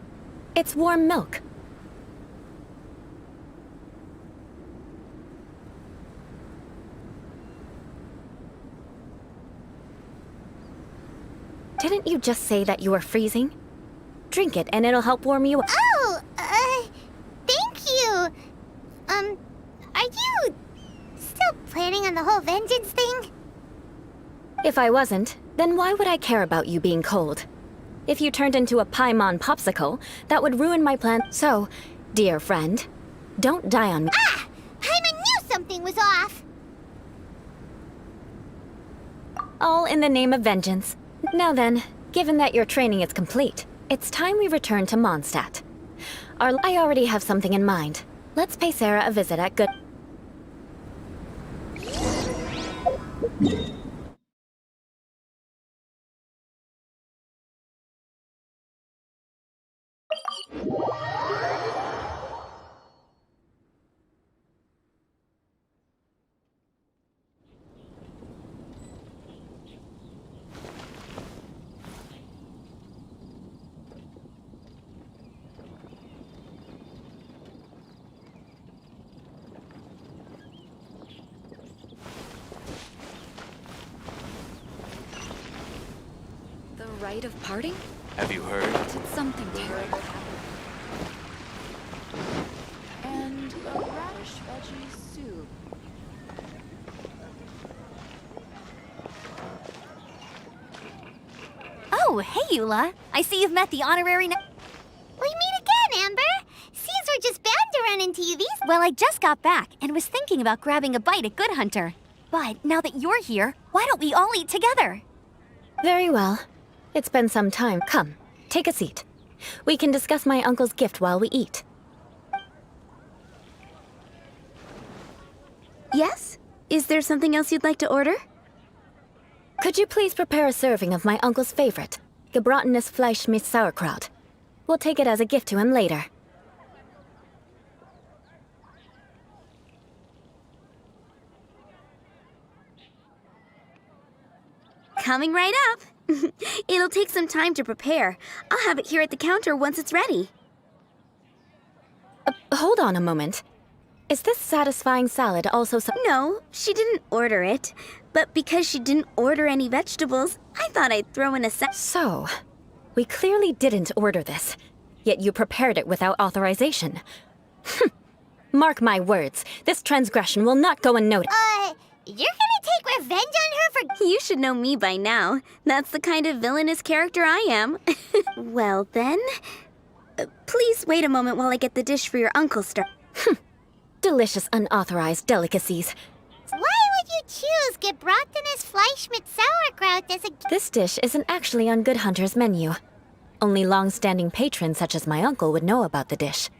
Speaker 6: It's warm milk. Didn't you just say that you were freezing? Drink it and it'll help warm you up.
Speaker 4: Oh, thank you. Are you still planning on the whole vengeance thing?
Speaker 6: If I wasn't, then why would I care about you being cold? If you turned into a Paimon popsicle, that would ruin my plan. So, dear friend, don't die on me.
Speaker 4: Ah! Paimon knew something was off!
Speaker 6: All in the name of vengeance. Now then, given that your training is complete, it's time we return to Mondstadt. I already have something in mind. Let's pay Sarah a visit at Good...
Speaker 3: The rite of parting?
Speaker 2: Have you heard?
Speaker 3: Did something terrible happen? And a radish veggie soup.
Speaker 5: Oh, hey, Eula. I see you've met the honorary...
Speaker 4: We meet again, Amber! Seems we're just bound to run into you these...
Speaker 5: Well, I just got back and was thinking about grabbing a bite at Good Hunter. But now that you're here, why don't we all eat together?
Speaker 6: Very well. It's been some time. Come, take a seat. We can discuss my uncle's gift while we eat.
Speaker 10: Yes? Is there something else you'd like to order?
Speaker 6: Could you please prepare a serving of my uncle's favorite, gebratenes Fleisch mit Sauerkraut? We'll take it as a gift to him later.
Speaker 10: Coming right up. It'll take some time to prepare. I'll have it here at the counter once it's ready.
Speaker 6: Hold on a moment. Is this satisfying salad also
Speaker 10: No, she didn't order it. But because she didn't order any vegetables, I thought I'd throw in a
Speaker 6: So, we clearly didn't order this, yet you prepared it without authorization. Mark my words, this transgression will not go unnoticed.
Speaker 4: You're gonna take revenge on her for...
Speaker 10: You should know me by now. That's the kind of villainous character I am. Well then, please wait a moment while I get the dish for your uncle, Star.
Speaker 6: Delicious unauthorized delicacies.
Speaker 4: Why would you choose gebratenes Fleisch mit Sauerkraut as a...
Speaker 6: This dish isn't actually on Good Hunter's menu. Only long-standing patrons such as my uncle would know about the dish.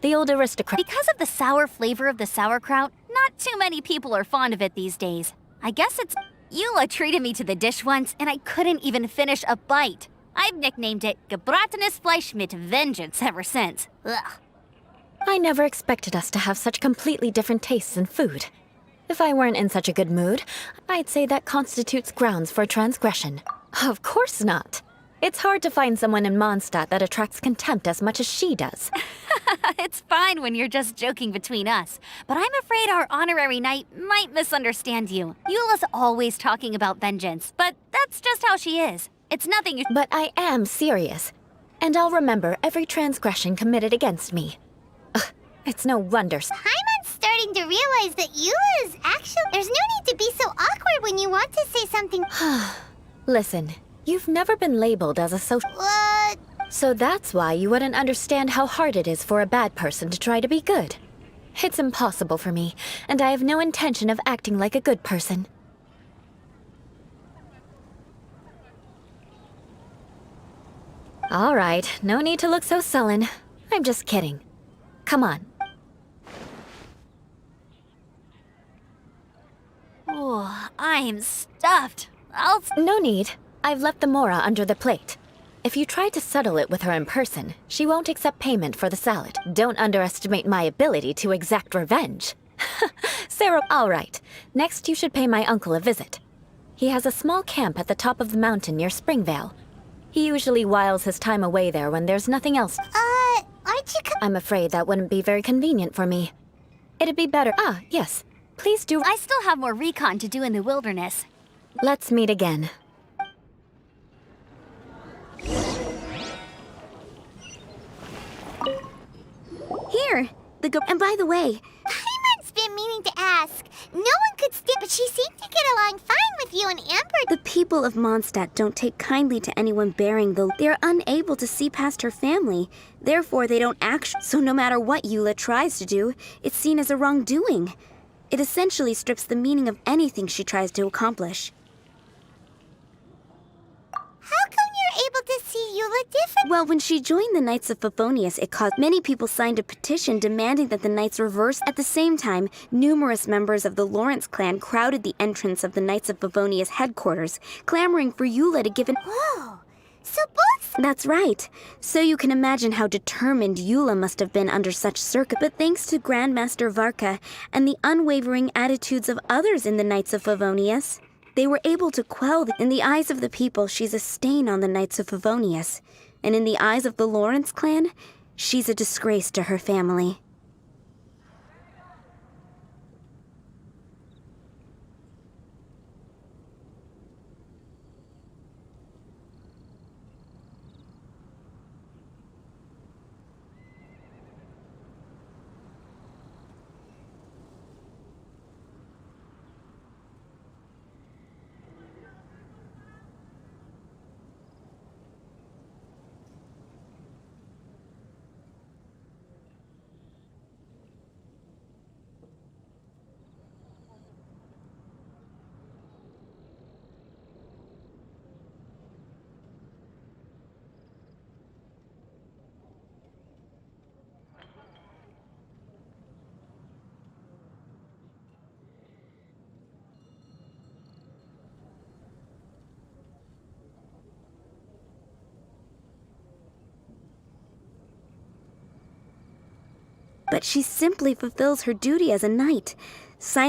Speaker 6: The old aristocrat...
Speaker 5: Because of the sour flavor of the sauerkraut, not too many people are fond of it these days. I guess it's... Eula treated me to the dish once, and I couldn't even finish a bite. I've nicknamed it gebratenes Fleisch mit Vengeance ever since. Ugh.
Speaker 6: I never expected us to have such completely different tastes in food. If I weren't in such a good mood, I'd say that constitutes grounds for transgression. Of course not. It's hard to find someone in Mondstadt that attracts contempt as much as she does.
Speaker 5: It's fine when you're just joking between us, but I'm afraid our honorary knight might misunderstand you. Eula's always talking about vengeance, but that's just how she is. It's nothing you...
Speaker 6: But I am serious, and I'll remember every transgression committed against me. Ugh, it's no wonder...
Speaker 4: Paimon's starting to realize that Eula is actually... There's no need to be so awkward when you want to say something...
Speaker 6: Listen, you've never been labeled as a social...
Speaker 4: What?
Speaker 6: So that's why you wouldn't understand how hard it is for a bad person to try to be good. It's impossible for me, and I have no intention of acting like a good person. All right, no need to look so sullen. I'm just kidding. Come on.
Speaker 5: Oh, I'm stuffed.
Speaker 6: No need. I've left the mora under the plate. If you try to settle it with her in person, she won't accept payment for the salad. Don't underestimate my ability to exact revenge. Sarah, all right. Next, you should pay my uncle a visit. He has a small camp at the top of the mountain near Springvale. He usually whiles his time away there when there's nothing else.
Speaker 4: Aren't you...
Speaker 6: I'm afraid that wouldn't be very convenient for me. It'd be better... Ah, yes. Please do...
Speaker 5: I still have more recon to do in the wilderness.
Speaker 6: Let's meet again.
Speaker 10: Here, and by the way...
Speaker 4: Paimon's been meaning to ask. No one could stand... But she seemed to get along fine with you and Amber.
Speaker 10: The people of Mondstadt don't take kindly to anyone bearing the... They're unable to see past her family. Therefore, they don't act... So no matter what Eula tries to do, it's seen as a wrongdoing. It essentially strips the meaning of anything she tries to accomplish.
Speaker 4: How come you're able to see Eula different?
Speaker 10: Well, when she joined the Knights of Favonius, it caused many people signed a petition demanding that the Knights reverse. At the same time, numerous members of the Lawrence clan crowded the entrance of the Knights of Favonius headquarters, clamoring for Eula to give an...
Speaker 4: Whoa! So both...
Speaker 10: That's right. So you can imagine how determined Eula must have been under such But thanks to Grandmaster Varka and the unwavering attitudes of others in the Knights of Favonius, they were able to quell In the eyes of the people, she's a stain on the Knights of Favonius. And in the eyes of the Lawrence clan, she's a disgrace to her family. But she simply fulfills her duty as a knight.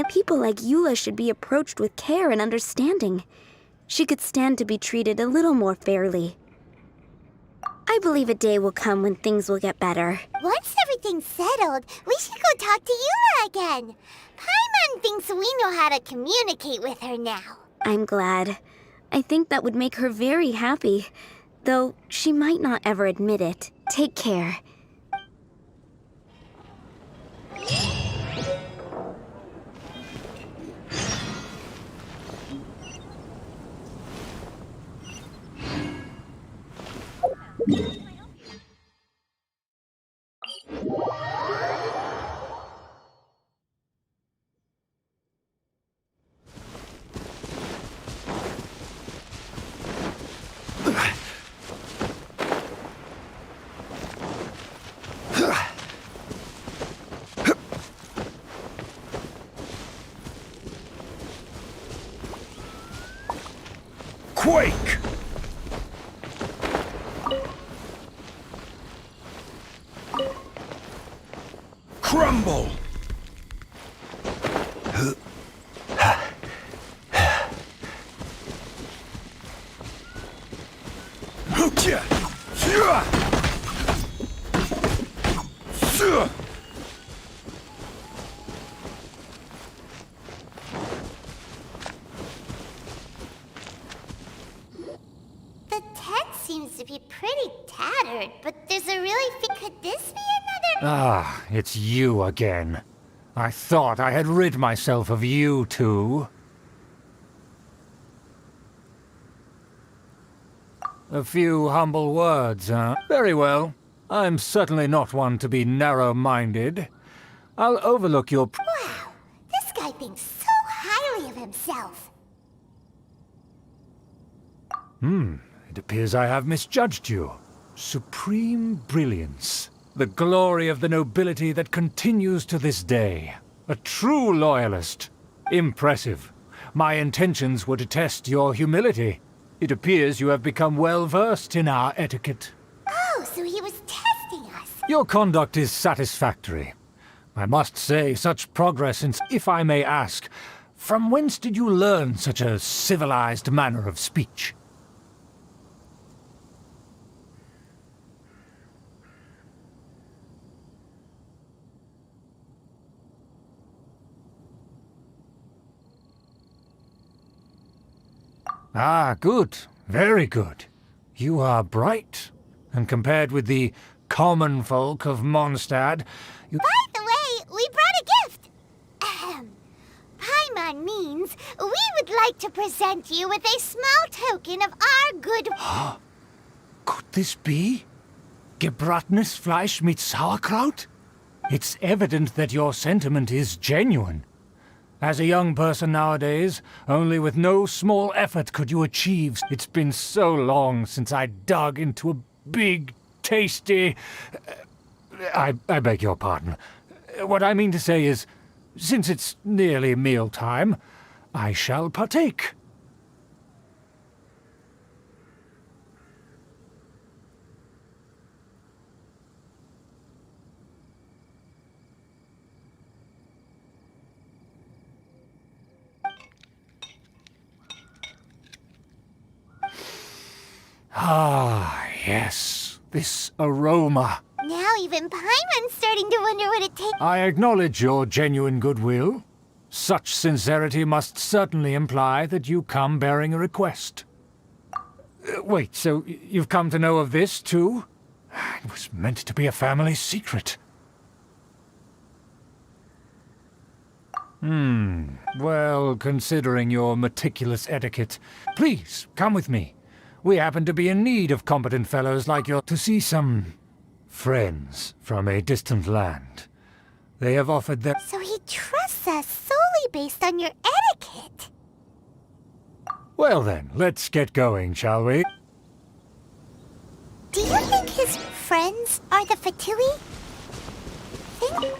Speaker 10: People like Eula should be approached with care and understanding. she could stand to be treated a little more fairly. I believe a day will come when things will get better.
Speaker 4: Once everything's settled, we should go talk to Eula again. Paimon thinks we know how to communicate with her now.
Speaker 10: I'm glad. I think that would make her very happy, though she might not ever admit it. Take care.
Speaker 1: Quake! Crumble!
Speaker 4: The tent seems to be pretty tattered, but there's a really could this be another?
Speaker 1: Ah, it's you again. I thought I had rid myself of you two. A few humble words, huh? Very well. I'm certainly not one to be narrow-minded. I'll overlook your...
Speaker 4: Wow, this guy thinks so highly of himself.
Speaker 1: It appears I have misjudged you. Supreme brilliance. The glory of the nobility that continues to this day. A true loyalist. Impressive. My intentions were to test your humility. It appears you have become well-versed in our etiquette.
Speaker 4: Oh, so he was testing us.
Speaker 1: Your conduct is satisfactory. I must say, such progress in... If I may ask, from whence did you learn such a civilized manner of speech? Ah, good. Very good. You are bright. And compared with the common folk of Mondstadt, you...
Speaker 4: By the way, we brought a gift. Ahem. Paimon means we would like to present you with a small token of our good...
Speaker 1: Could this be? Gebratenes Fleisch mit Sauerkraut? It's evident that your sentiment is genuine. As a young person nowadays, only with no small effort could you achieve. It's been so long since I dug into a big, tasty... I beg your pardon. What I mean to say is, since it's nearly mealtime, I shall partake. Ah, yes. This aroma.
Speaker 4: Now even Paimon's starting to wonder what it takes.
Speaker 1: I acknowledge your genuine goodwill. Such sincerity must certainly imply that you come bearing a request. Wait, so you've come to know of this, too? It was meant to be a family secret. Well, considering your meticulous etiquette, please, come with me. We happen to be in need of competent fellows like you to see some friends from a distant land. They have offered their...
Speaker 4: So he trusts us solely based on your etiquette.
Speaker 1: Well then, let's get going, shall we?
Speaker 4: Do you think his friends are the Fatui? Think...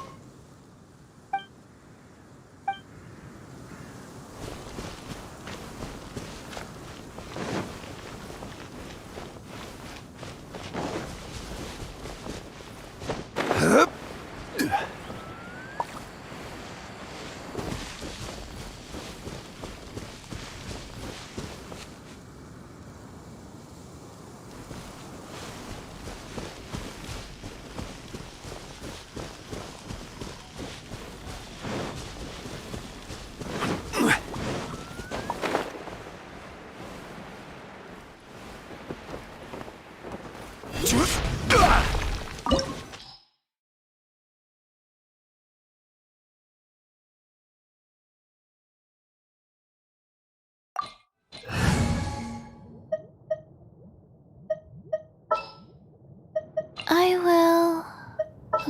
Speaker 10: I will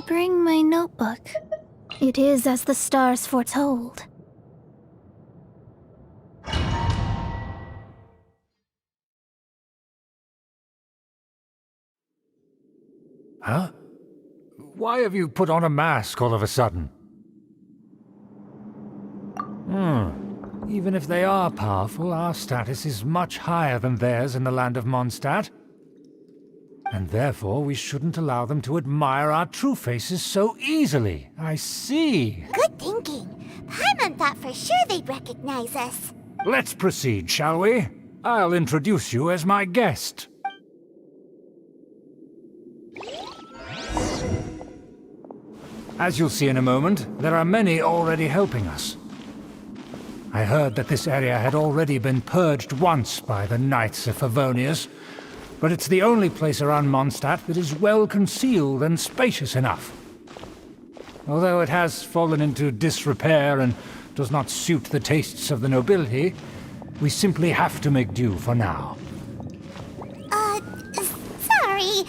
Speaker 10: bring my notebook. It is as the stars foretold.
Speaker 1: Huh? Why have you put on a mask all of a sudden? Even if they are powerful, our status is much higher than theirs in the land of Mondstadt. And therefore, we shouldn't allow them to admire our true faces so easily. I see.
Speaker 4: Good thinking. Paimon thought for sure they'd recognize us.
Speaker 1: Let's proceed, shall we? I'll introduce you as my guest. As you'll see in a moment, there are many already helping us. I heard that this area had already been purged once by the Knights of Favonius, but it's the only place around Mondstadt that is well concealed and spacious enough. Although it has fallen into disrepair and does not suit the tastes of the nobility, we simply have to make do for now.
Speaker 4: Sorry,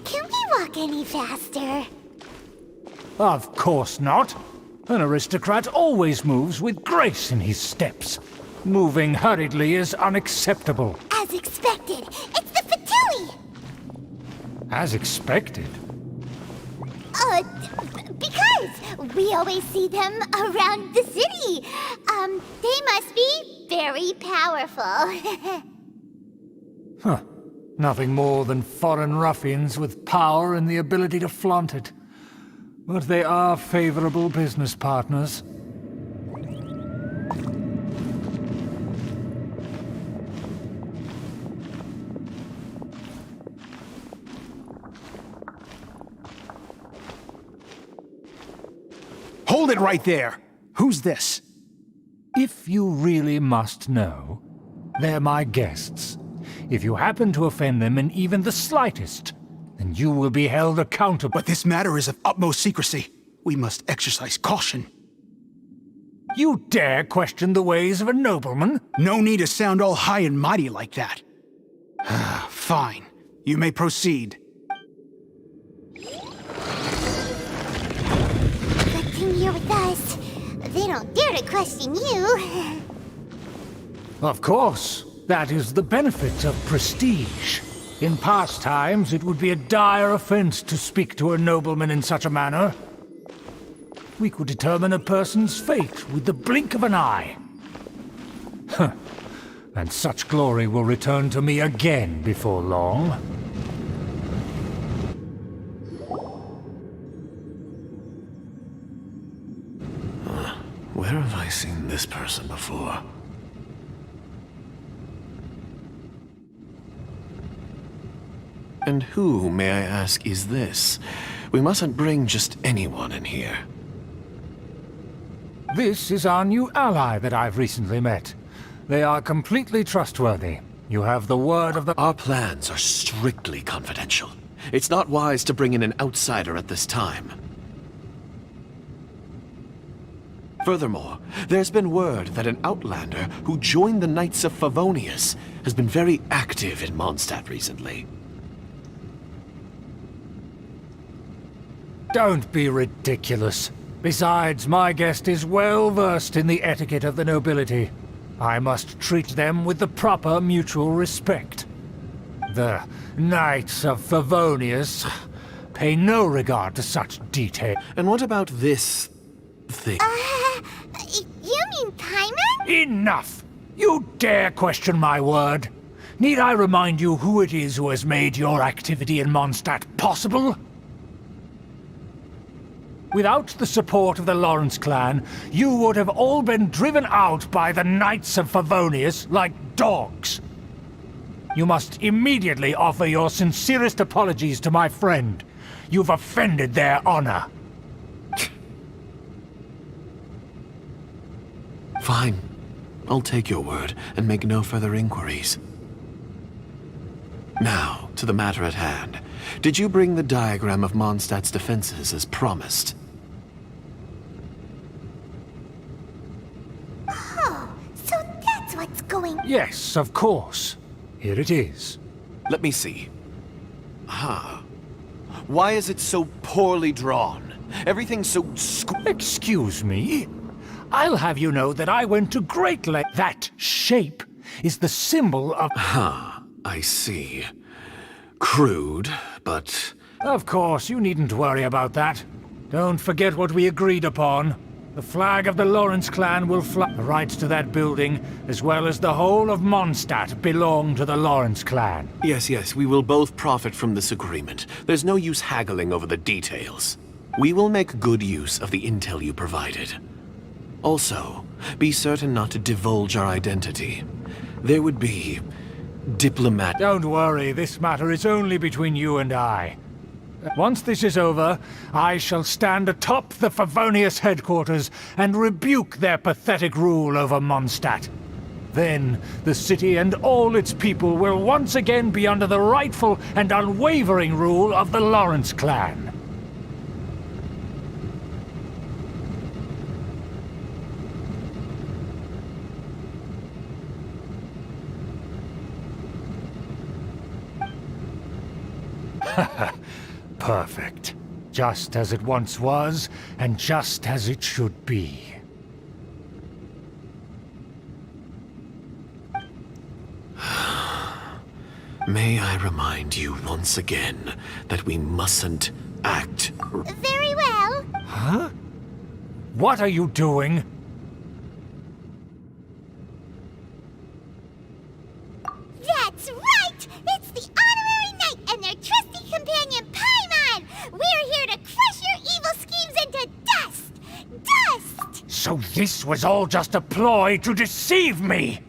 Speaker 4: can we walk any faster?
Speaker 1: Of course not. An aristocrat always moves with grace in his steps. Moving hurriedly is unacceptable.
Speaker 4: As expected, it's the Fatui!
Speaker 1: As expected?
Speaker 4: Because we always see them around the city. They must be very powerful.
Speaker 1: Huh. Nothing more than foreign ruffians with power and the ability to flaunt it. But they are favorable business partners.
Speaker 9: Hold it right there! Who's this?
Speaker 1: If you really must know, they're my guests. If you happen to offend them in even the slightest, then you will be held accountable.
Speaker 9: But this matter is of utmost secrecy. We must exercise caution.
Speaker 1: You dare question the ways of a nobleman?
Speaker 9: No need to sound all high and mighty like that. Fine. You may proceed.
Speaker 4: Good thing you're with us. They don't dare to question you.
Speaker 1: Of course. That is the benefit of prestige. In past times, it would be a dire offense to speak to a nobleman in such a manner. We could determine a person's fate with the blink of an eye. Huh. And such glory will return to me again before long.
Speaker 2: Where have I seen this person before? And who, may I ask, is this? We mustn't bring just anyone in here.
Speaker 1: This is our new ally that I've recently met. They are completely trustworthy. You have the word of the...
Speaker 11: Our plans are strictly confidential. It's not wise to bring in an outsider at this time. Furthermore, there's been word that an outlander who joined the Knights of Favonius has been very active in Mondstadt recently.
Speaker 1: Don't be ridiculous. Besides, my guest is well versed in the etiquette of the nobility. I must treat them with the proper mutual respect. The Knights of Favonius pay no regard to such detail.
Speaker 11: And what about this thing?
Speaker 4: You mean Paimon?
Speaker 1: Enough! You dare question my word? Need I remind you who it is who has made your activity in Mondstadt possible? Without the support of the Lawrence clan, you would have all been driven out by the Knights of Favonius like dogs. You must immediately offer your sincerest apologies to my friend. You've offended their honor.
Speaker 11: Fine. I'll take your word and make no further inquiries. Now, to the matter at hand. Did you bring the diagram of Mondstadt's defenses as promised?
Speaker 4: Oh, so that's what's going...
Speaker 1: Yes, of course. Here it is.
Speaker 11: Let me see. Ah. Why is it so poorly drawn? Everything's so
Speaker 1: Excuse me? I'll have you know that I went to great lengths. That shape is the symbol of...
Speaker 11: I see. Crude, but...
Speaker 1: Of course, you needn't worry about that. Don't forget what we agreed upon. The flag of the Lawrence clan will fly. The rights to that building, as well as the whole of Mondstadt, belong to the Lawrence clan.
Speaker 11: Yes, we will both profit from this agreement. There's no use haggling over the details. We will make good use of the intel you provided. Also, be certain not to divulge our identity. There would be...
Speaker 1: Don't worry, this matter is only between you and I. Once this is over, I shall stand atop the Favonius headquarters and rebuke their pathetic rule over Mondstadt. Then, the city and all its people will once again be under the rightful and unwavering rule of the Lawrence clan. Perfect. Just as it once was, and just as it should be.
Speaker 11: May I remind you once again that we mustn't act...
Speaker 4: Very well.
Speaker 1: Huh? What are you doing?
Speaker 4: That's right! It's the Honorary Knight and their trusty companion, Paimon! We're here to crush your evil schemes into dust! Dust!
Speaker 1: So this was all just a ploy to deceive me!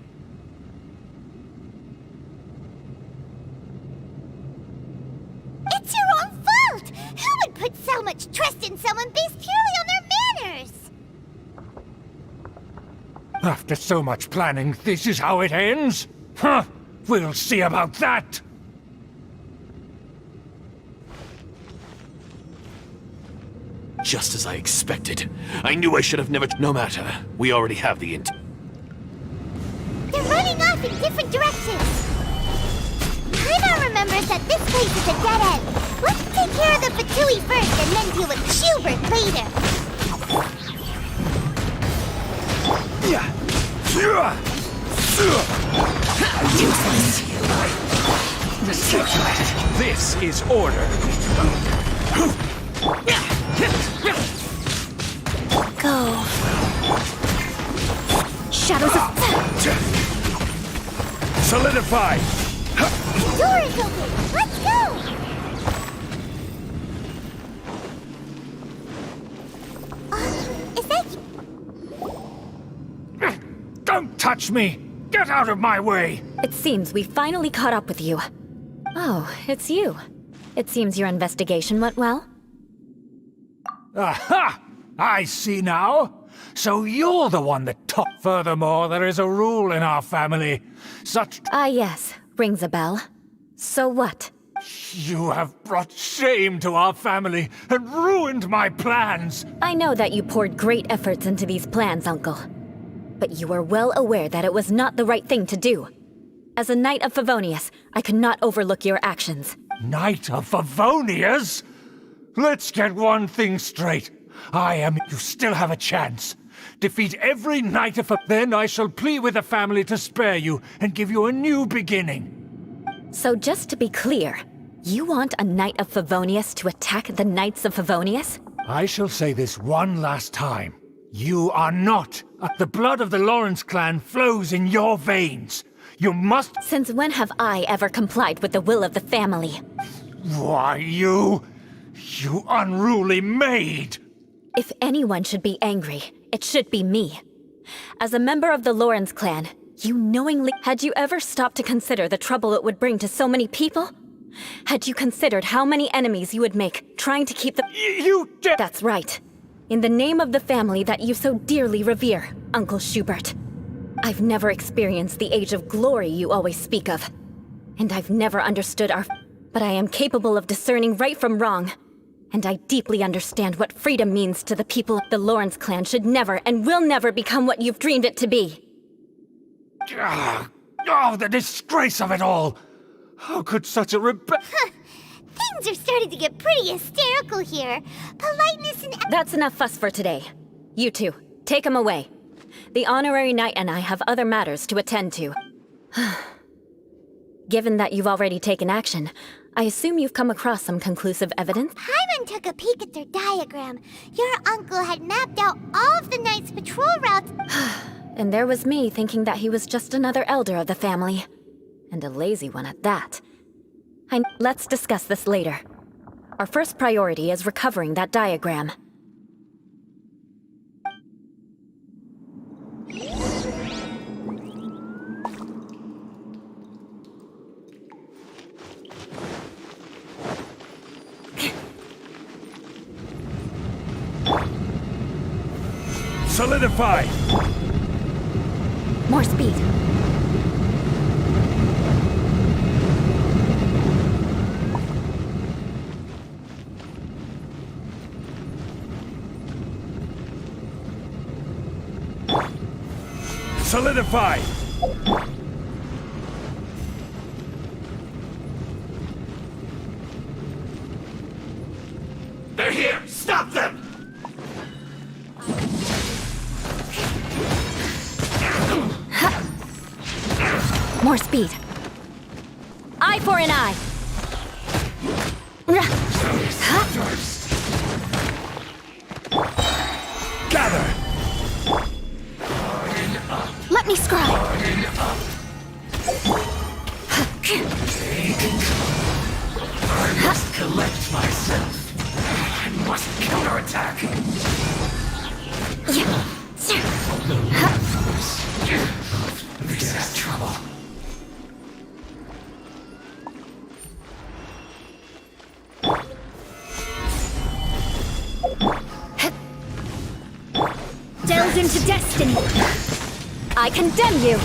Speaker 4: It's your own fault! Who would put so much trust in someone based purely on their manners?
Speaker 1: After so much planning, this is how it ends? Huh? We'll see about that!
Speaker 11: Just as I expected. I knew I should have never... No matter. We already have the int...
Speaker 4: They're running off in different directions. Paimon remembers that this place is a dead end. Let's take care of the Fatui first and then deal with Schubert later.
Speaker 8: This is order.
Speaker 6: Go. Shadows of...
Speaker 1: Solidify!
Speaker 4: The door is open. Let's go! Is that...
Speaker 1: Don't touch me! Get out of my way!
Speaker 6: It seems we finally caught up with you. Oh, it's you. It seems your investigation went well.
Speaker 1: Aha! I see now. So you're the one that talked. Furthermore, there is a rule in our family. Such...
Speaker 6: Ah, yes. Rings a bell. So what?
Speaker 1: You have brought shame to our family and ruined my plans.
Speaker 6: I know that you poured great efforts into these plans, Uncle. But you are well aware that it was not the right thing to do. As a Knight of Favonius, I could not overlook your actions.
Speaker 1: Knight of Favonius? Let's get one thing straight. You still have a chance. Defeat every Knight of then I shall plead with the family to spare you and give you a new beginning.
Speaker 6: So just to be clear, you want a Knight of Favonius to attack the Knights of Favonius?
Speaker 1: I shall say this one last time. You are not. The blood of the Lawrence clan flows in your veins. You must...
Speaker 6: Since when have I ever complied with the will of the family?
Speaker 1: Why, you unruly maid!
Speaker 6: If anyone should be angry, it should be me. As a member of the Lawrence clan, you knowingly... Had you ever stopped to consider the trouble it would bring to so many people? Had you considered how many enemies you would make, trying to keep the...
Speaker 1: You did...
Speaker 6: That's right. In the name of the family that you so dearly revere, Uncle Schubert. I've never experienced the age of glory you always speak of. And I've never understood our... But I am capable of discerning right from wrong. And I deeply understand what freedom means to the people. The Lawrence clan should never and will never become what you've dreamed it to be.
Speaker 1: Oh, the disgrace of it all! How could such a
Speaker 4: Things are starting to get pretty hysterical here. Politeness and...
Speaker 6: That's enough fuss for today. You two, take him away. The Honorary Knight and I have other matters to attend to. Given that you've already taken action, I assume you've come across some conclusive evidence?
Speaker 4: Paimon took a peek at their diagram. Your uncle had mapped out all of the Knight's patrol routes.
Speaker 6: And there was me thinking that he was just another elder of the family. And a lazy one at that. Let's discuss this later. Our first priority is recovering that diagram.
Speaker 1: Solidify!
Speaker 6: More speed.
Speaker 1: Solidify!
Speaker 8: They're here! Stop them!
Speaker 6: More speed. Eye for an eye.
Speaker 1: Gather!
Speaker 6: Let me scribe.
Speaker 1: I must collect myself. I must counterattack. This is trouble.
Speaker 10: Delve into destiny.
Speaker 6: I condemn you.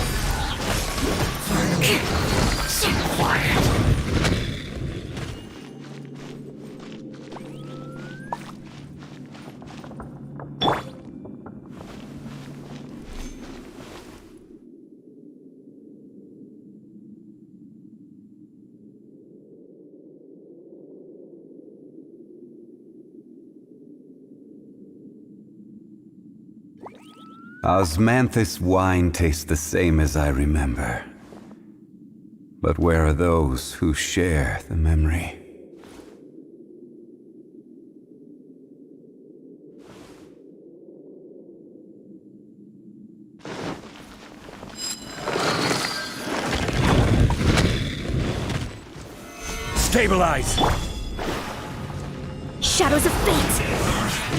Speaker 7: Osmanthus wine tastes the same as I remember. But where are those who share the memory?
Speaker 1: Stabilize!
Speaker 10: Shadows of fate.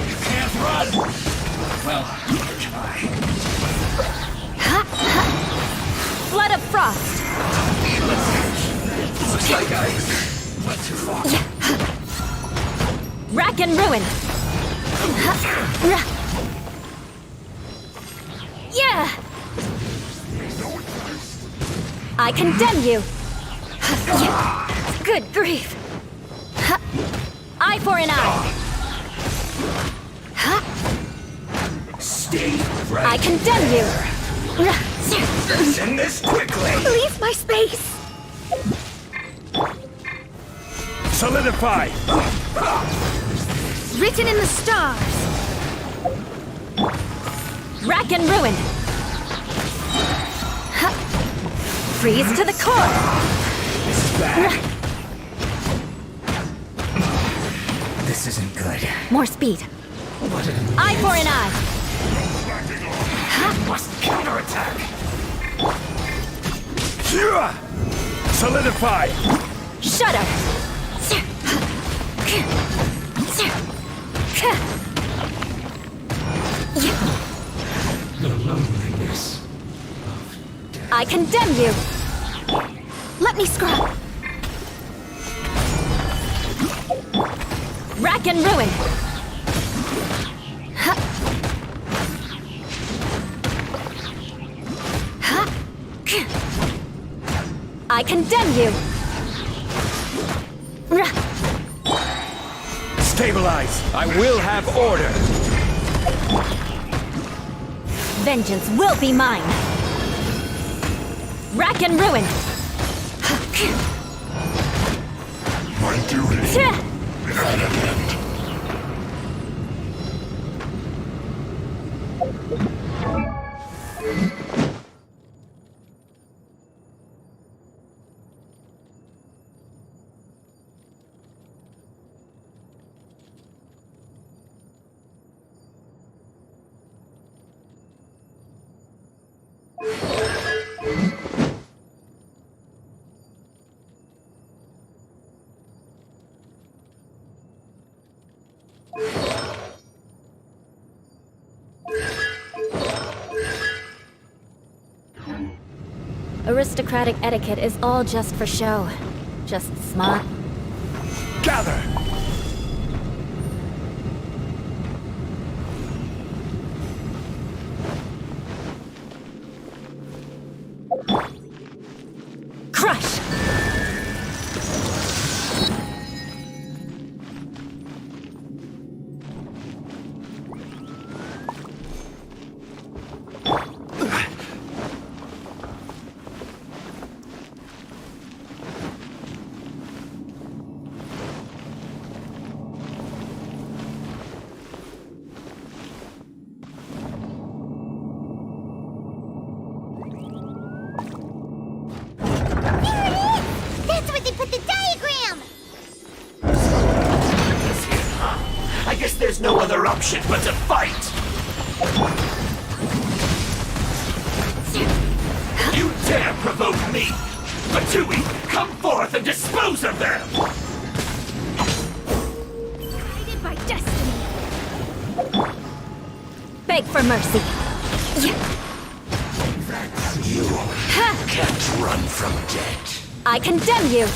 Speaker 1: You can't run! Well, try.
Speaker 6: Flood of frost.
Speaker 1: Looks like I went too far.
Speaker 6: Rack and ruin. Yeah. I condemn you. Good grief. Eye for an eye.
Speaker 1: Stay right.
Speaker 6: I condemn you.
Speaker 1: Send this quickly.
Speaker 10: Leave my space.
Speaker 1: Solidify.
Speaker 10: Written in the stars.
Speaker 6: Rack and ruin. Freeze to the core.
Speaker 1: This isn't good.
Speaker 6: More speed. Eye for an eye.
Speaker 1: Must counterattack. Solidify.
Speaker 6: Shudder.
Speaker 1: The loneliness.
Speaker 6: I condemn you. Let me scrub. Rack and ruin. I condemn you.
Speaker 1: Stabilize! I will have order!
Speaker 6: Vengeance will be mine! Rack and ruin!
Speaker 12: My duty at an end.
Speaker 6: Aristocratic etiquette is all just for show. Just smart.
Speaker 1: Gather!
Speaker 6: Crush!
Speaker 4: That's where they put the diagram!
Speaker 11: I guess there's no other option but to fight! You dare provoke me! Fatui, come forth and dispose of them!
Speaker 5: Guided by destiny.
Speaker 6: Beg for mercy.
Speaker 12: You can't run from death.
Speaker 6: I condemn you!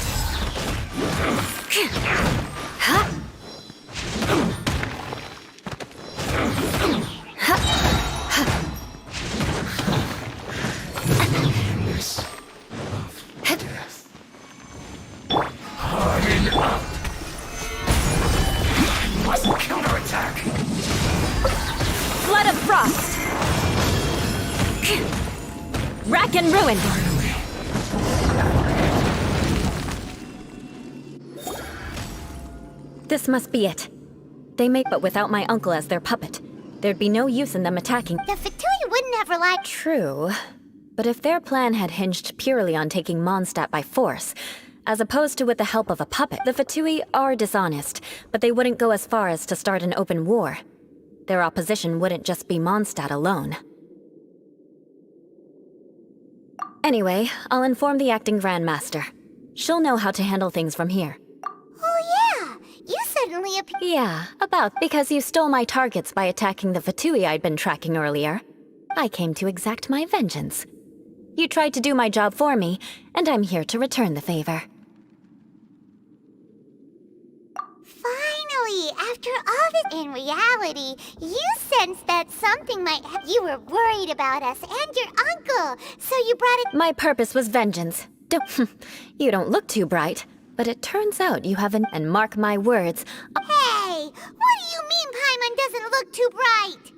Speaker 12: Meaningless of death. Harden up.
Speaker 11: I must counterattack!
Speaker 6: Flood of frost! Rack and ruin! This must be it. They make, but without my uncle as their puppet. There'd be no use in them attacking.
Speaker 4: The Fatui wouldn't have relied.
Speaker 6: True. But if their plan had hinged purely on taking Mondstadt by force, as opposed to with the help of a puppet, the Fatui are dishonest, but they wouldn't go as far as to start an open war. Their opposition wouldn't just be Mondstadt alone. Anyway, I'll inform the acting Grandmaster. She'll know how to handle things from here.
Speaker 4: Oh yeah, you suddenly appear.
Speaker 6: Yeah, about because you stole my targets by attacking the Fatui I'd been tracking earlier. I came to exact my vengeance. You tried to do my job for me, and I'm here to return the favor.
Speaker 4: Finally, after all this, in reality, you sensed that something might have. You were worried about us and your uncle, so you brought it.
Speaker 6: My purpose was vengeance. You don't look too bright, but it turns out you haven't. And mark my words.
Speaker 4: Hey, what do you mean Paimon doesn't look too bright?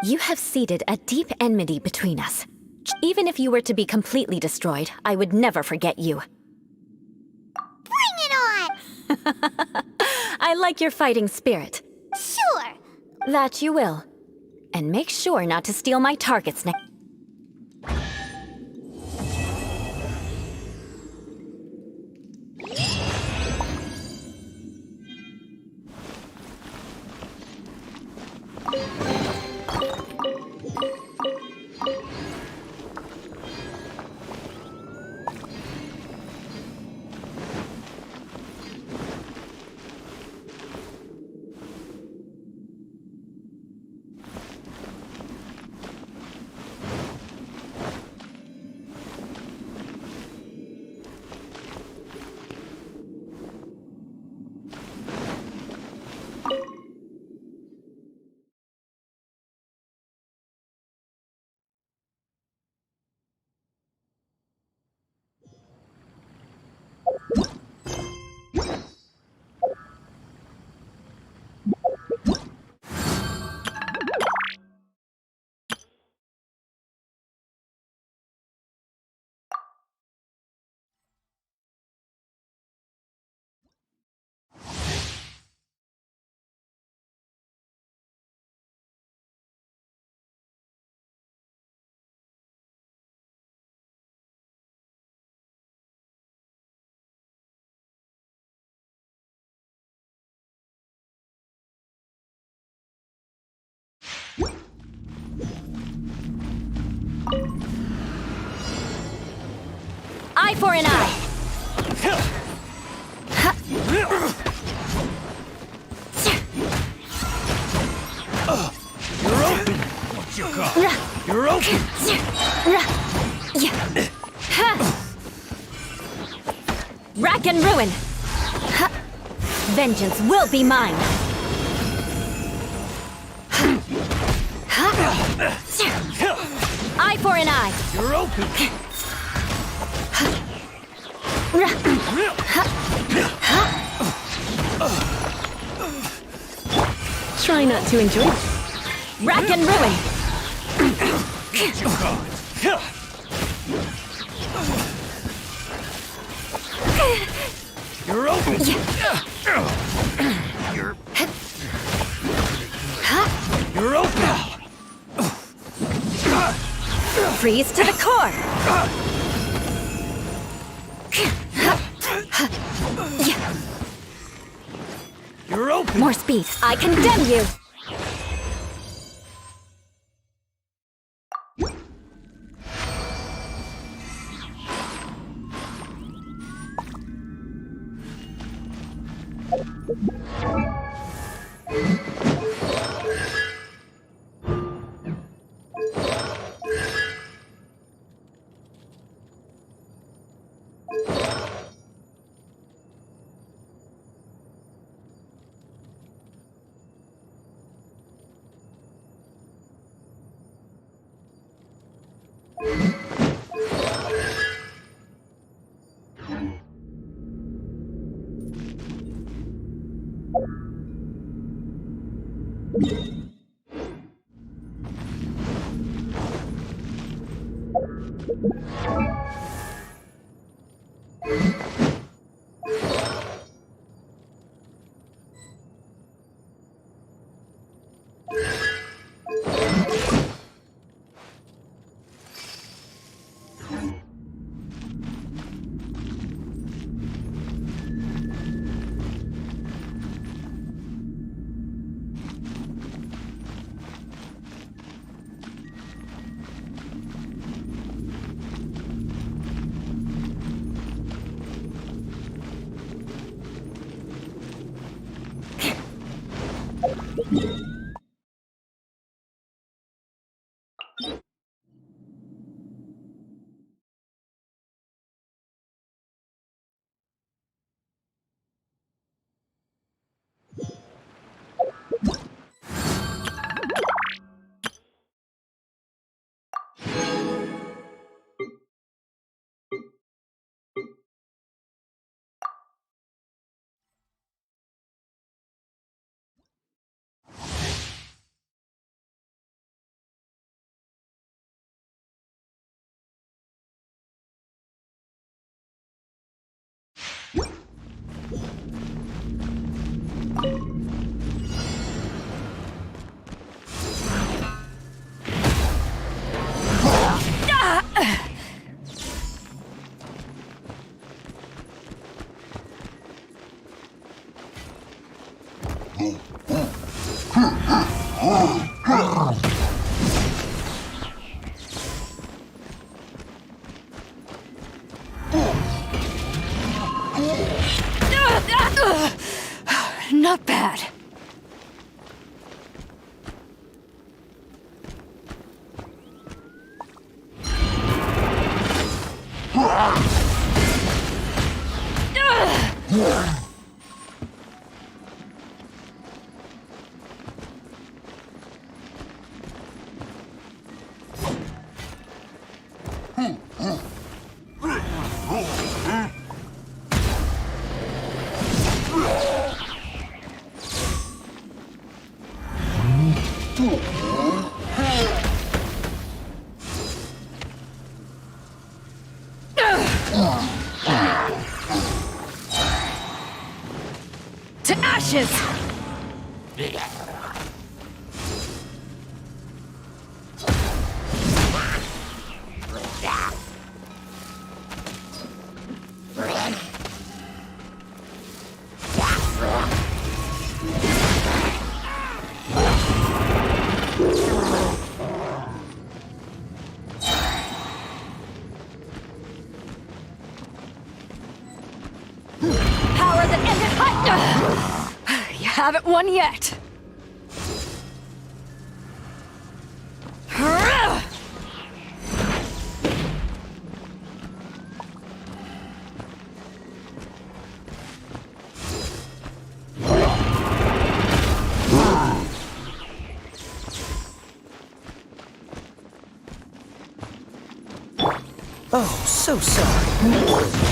Speaker 6: You have seeded a deep enmity between us. Even if you were to be completely destroyed, I would never forget you.
Speaker 4: Bring it on!
Speaker 6: I like your fighting spirit.
Speaker 4: Sure.
Speaker 6: That you will. And make sure not to steal my targets next. Eye for an eye!
Speaker 1: You're open! What you got? You're open!
Speaker 6: Rack and ruin! Vengeance will be mine! Eye for an eye!
Speaker 1: You're open!
Speaker 6: Try not to enjoy it. Rack and ruin!
Speaker 1: What you got? You're open! You're open!
Speaker 6: Freeze to the core!
Speaker 1: You're open!
Speaker 6: More speed. I condemn you!
Speaker 5: Not bad.
Speaker 6: To ashes!
Speaker 13: haven't won yet.
Speaker 14: Oh, so sorry.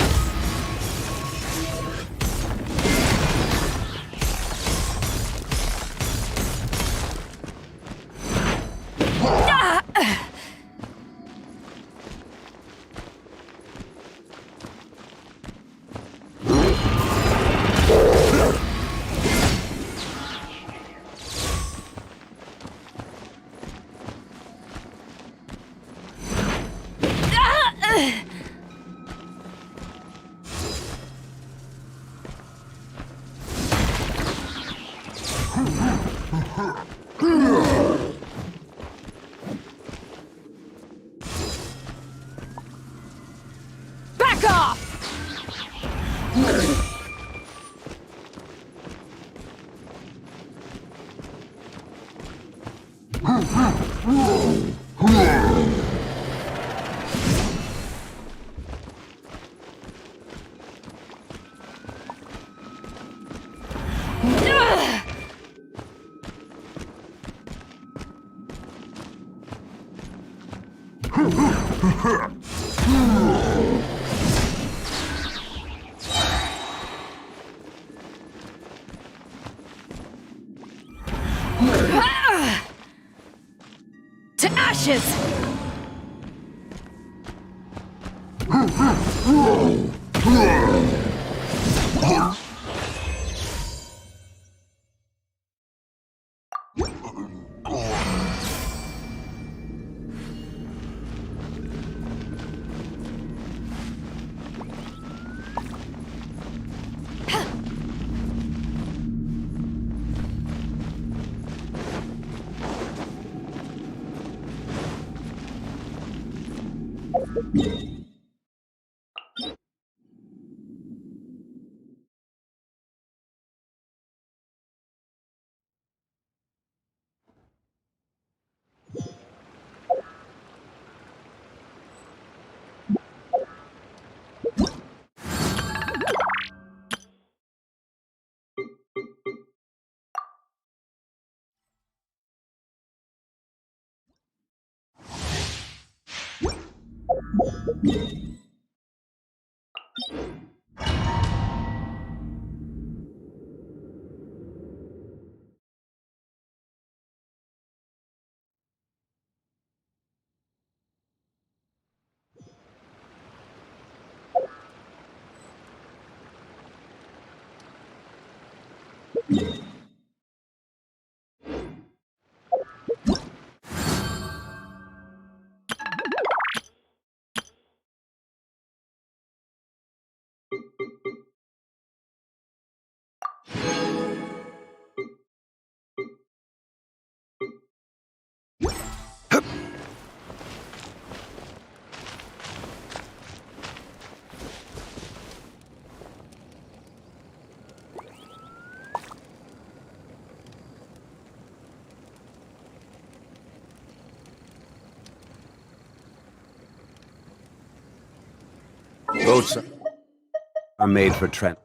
Speaker 13: Back off! To ashes!
Speaker 7: Boats are made for Trent.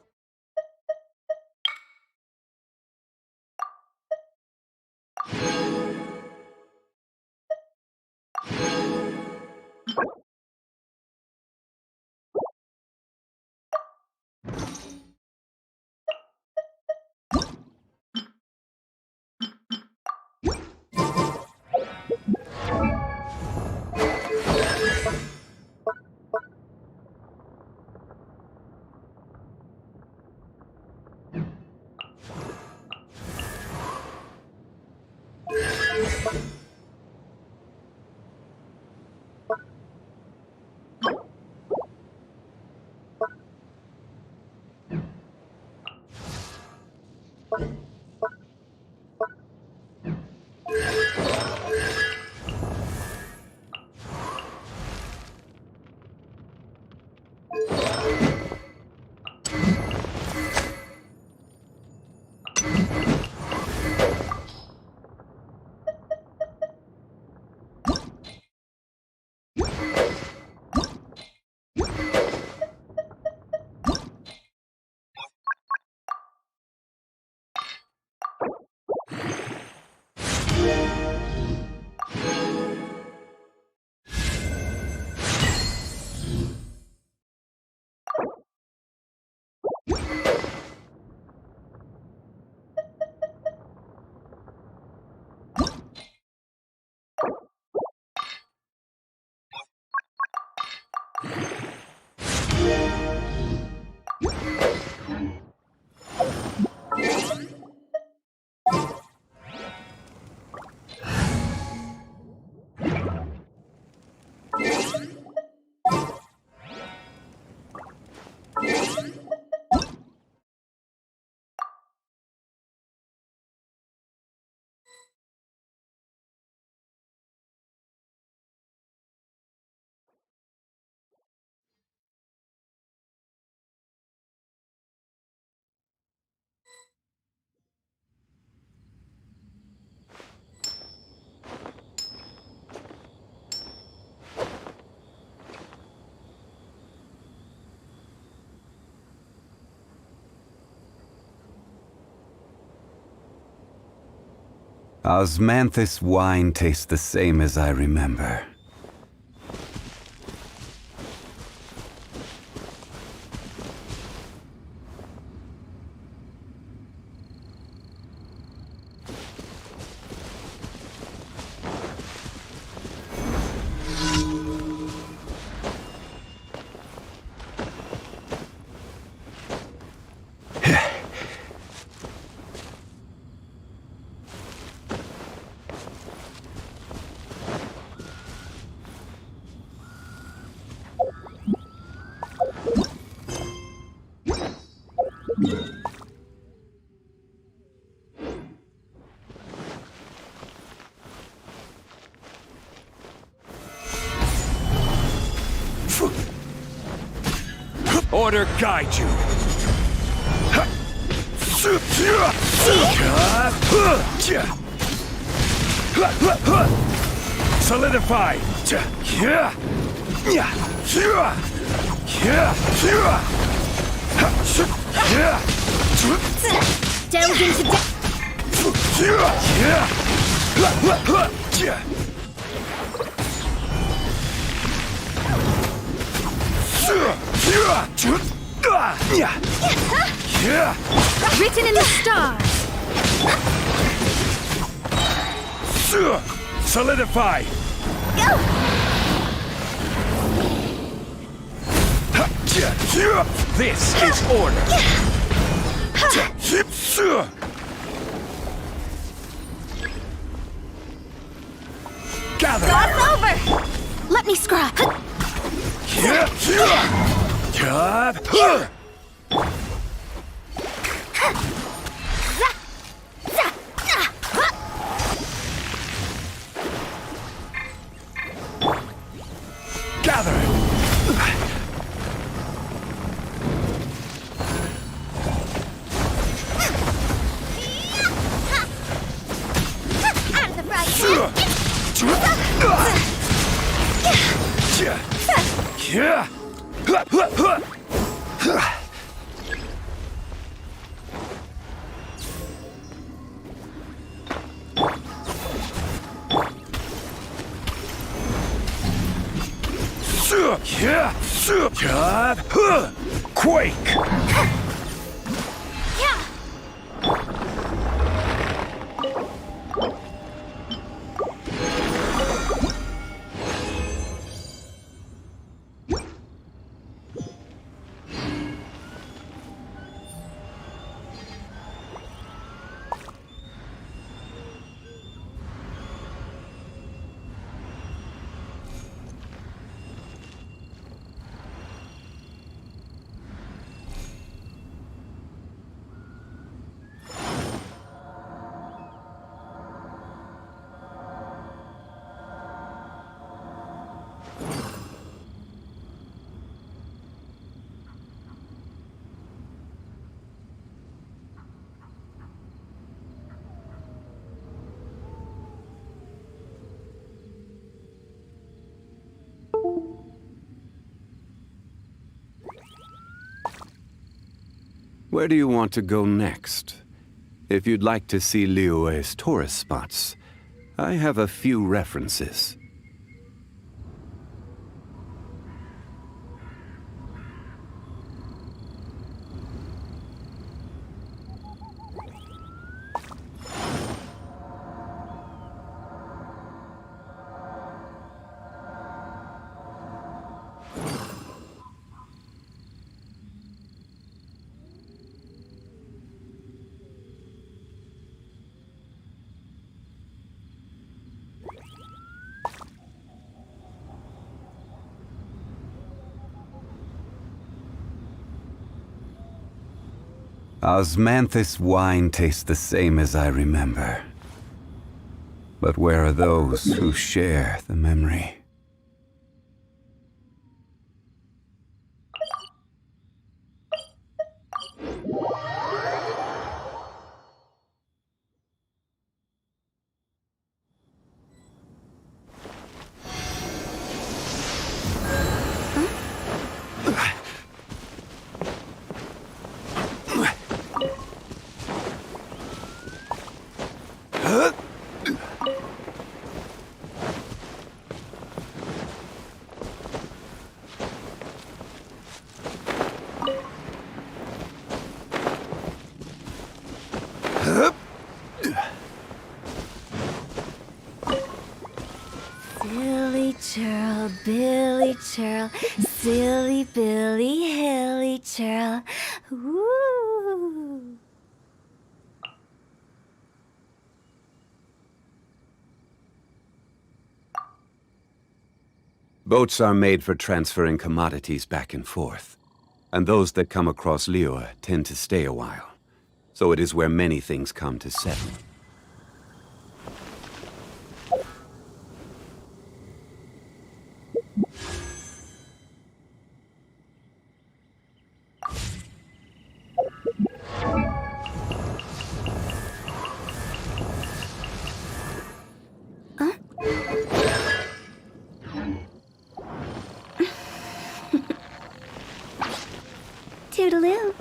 Speaker 7: Osmanthus wine tastes the same as I remember.
Speaker 1: Order guide you. Solidify.
Speaker 10: Delve into
Speaker 13: Written in the stars.
Speaker 1: Solidify. This is order. Gather.
Speaker 10: Cross over! Let me scrap.
Speaker 1: Gather.
Speaker 4: Out of the frying pan.
Speaker 1: Quake!
Speaker 7: Where do you want to go next? If you'd like to see Liyue's tourist spots, I have a few references. Osmanthus wine tastes the same as I remember. But where are those who share the memory?
Speaker 10: churl. Silly Billy Hilly churl. Woo!
Speaker 7: Boats are made for transferring commodities back and forth. And those that come across Liyue tend to stay a while. So it is where many things come to settle.
Speaker 10: Toodaloo.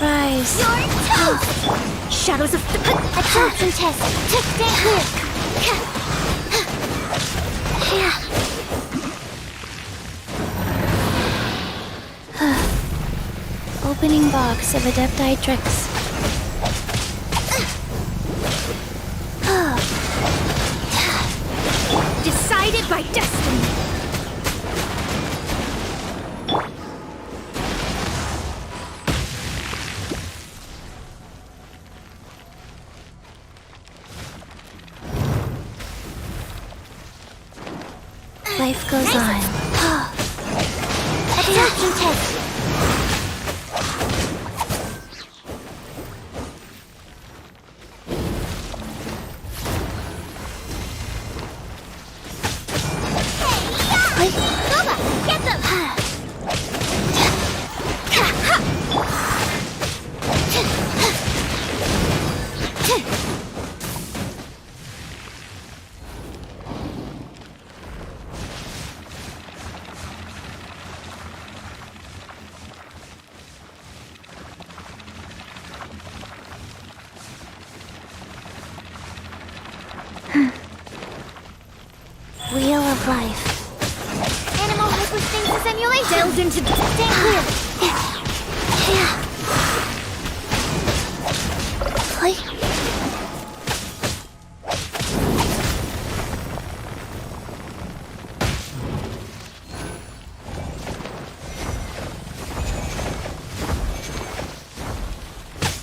Speaker 4: Rise.
Speaker 10: Shadows of
Speaker 4: Attacks and tests. Stay clear.
Speaker 10: Opening box of Adepti tricks.
Speaker 13: Decided by destiny.
Speaker 10: Life goes on.
Speaker 4: Attacks and tests. Get them!
Speaker 10: Wheel of life.
Speaker 4: Animal hyperspace simulation.
Speaker 13: Delved into
Speaker 4: Stay clear.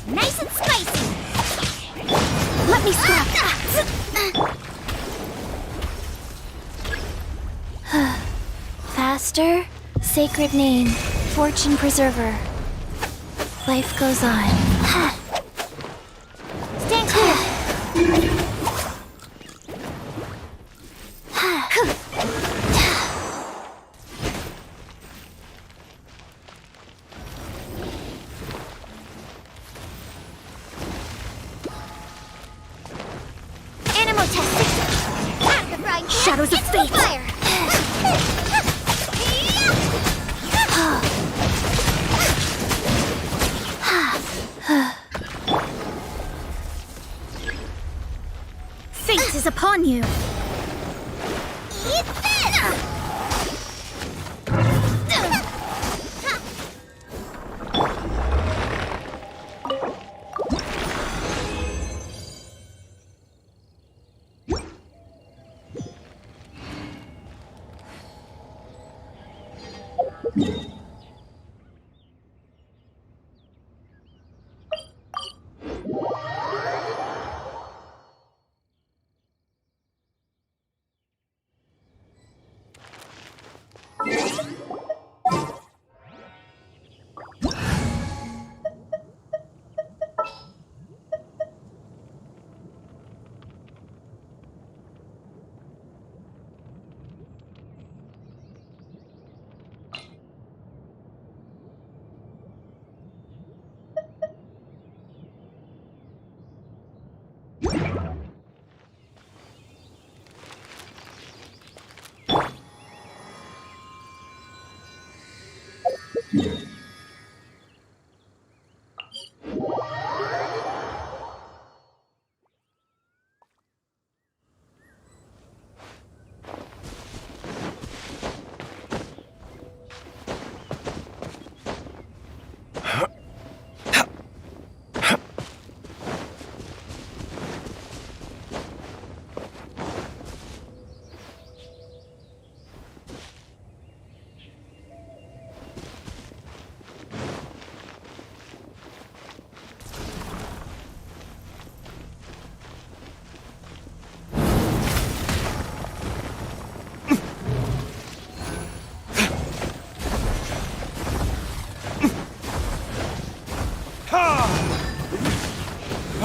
Speaker 10: Nice and spicy. Let me scrap. Faster, sacred name, fortune preserver. Life goes on.
Speaker 4: Stand clear. Animal test. At the frying pan.
Speaker 10: Shadows of
Speaker 4: Into the
Speaker 10: fate.
Speaker 4: fire.
Speaker 10: on you!
Speaker 4: Eat this!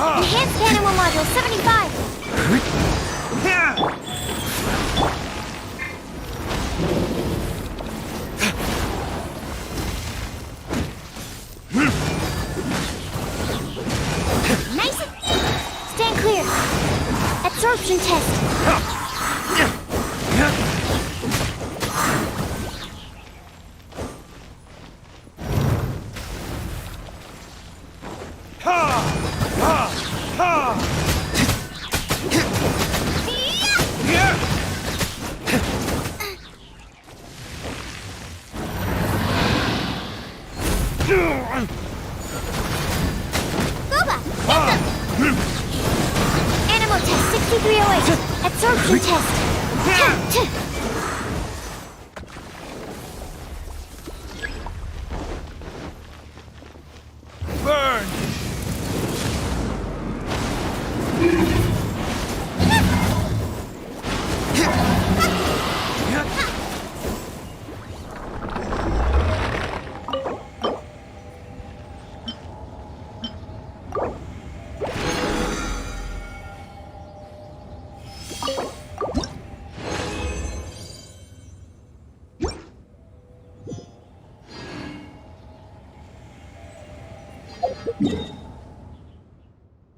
Speaker 4: Enhanced Animal Module 75! Nice! Stand clear! Absorption test! Boba! Get them! Animal test 6308! Absorption test!
Speaker 1: Burn!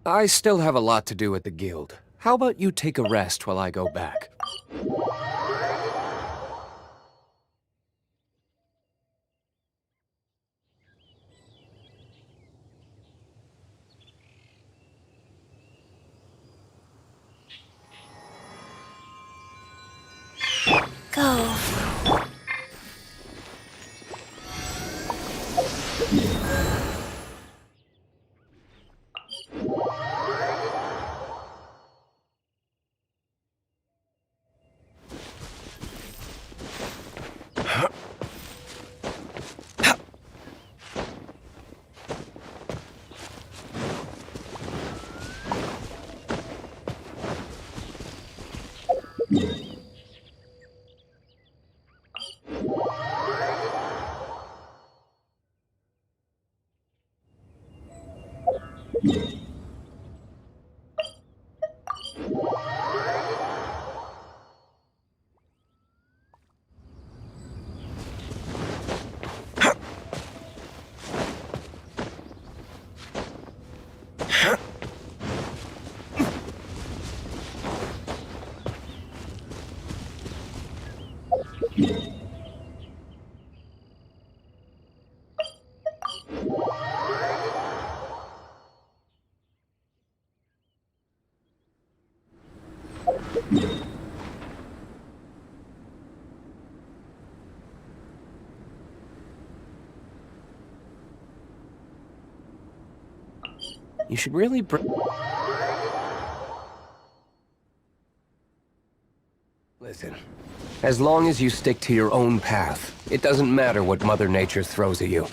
Speaker 15: I still have a lot to do at the guild. How about you take a rest while I go back?
Speaker 10: Go.
Speaker 15: You should really Listen, as long as you stick to your own path, it doesn't matter what Mother Nature throws at you.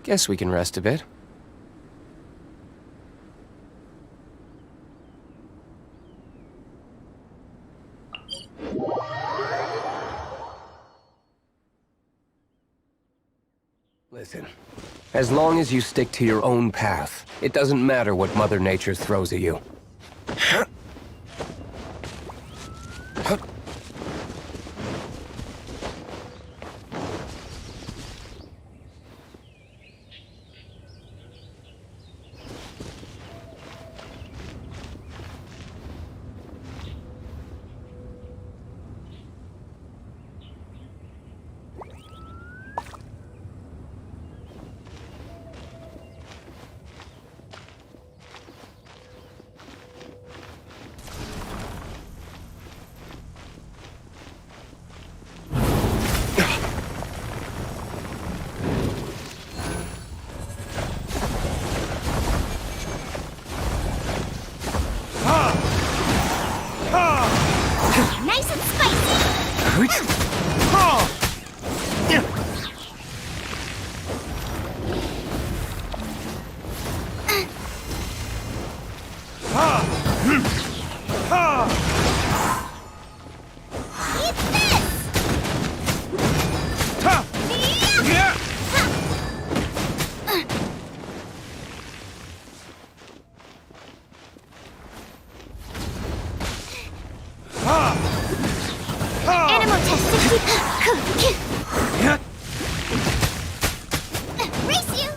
Speaker 15: Guess we can rest a bit. Listen, as long as you stick to your own path, it doesn't matter what Mother Nature throws at you.
Speaker 4: Nice and spicy! Animal test 60. Race you!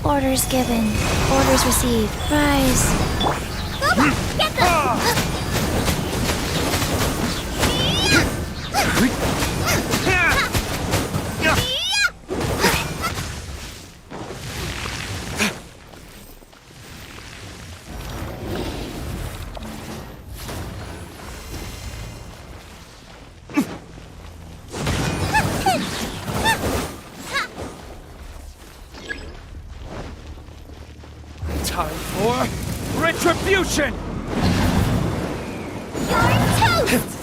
Speaker 10: Orders given. Orders received. Rise.
Speaker 4: Boba, get them!
Speaker 1: Time for retribution!
Speaker 4: You're toast!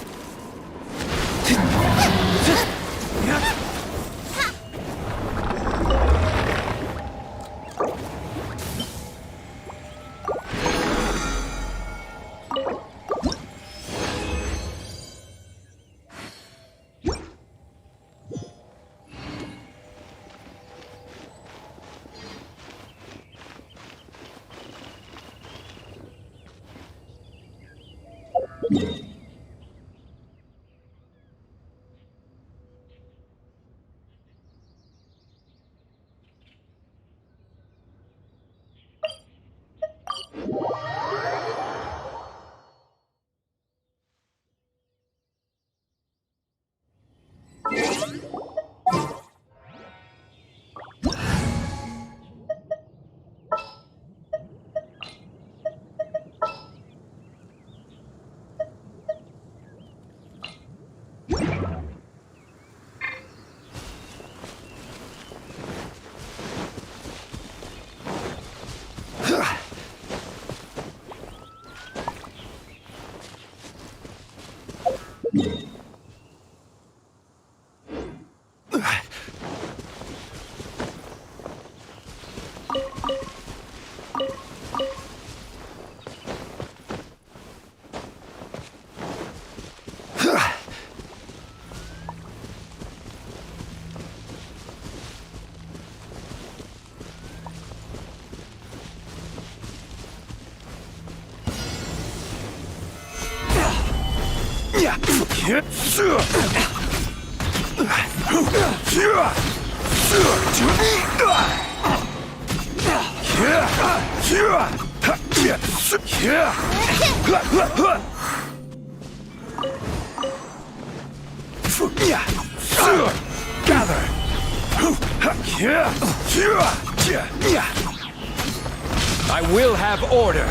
Speaker 1: Gather!
Speaker 12: I will have order.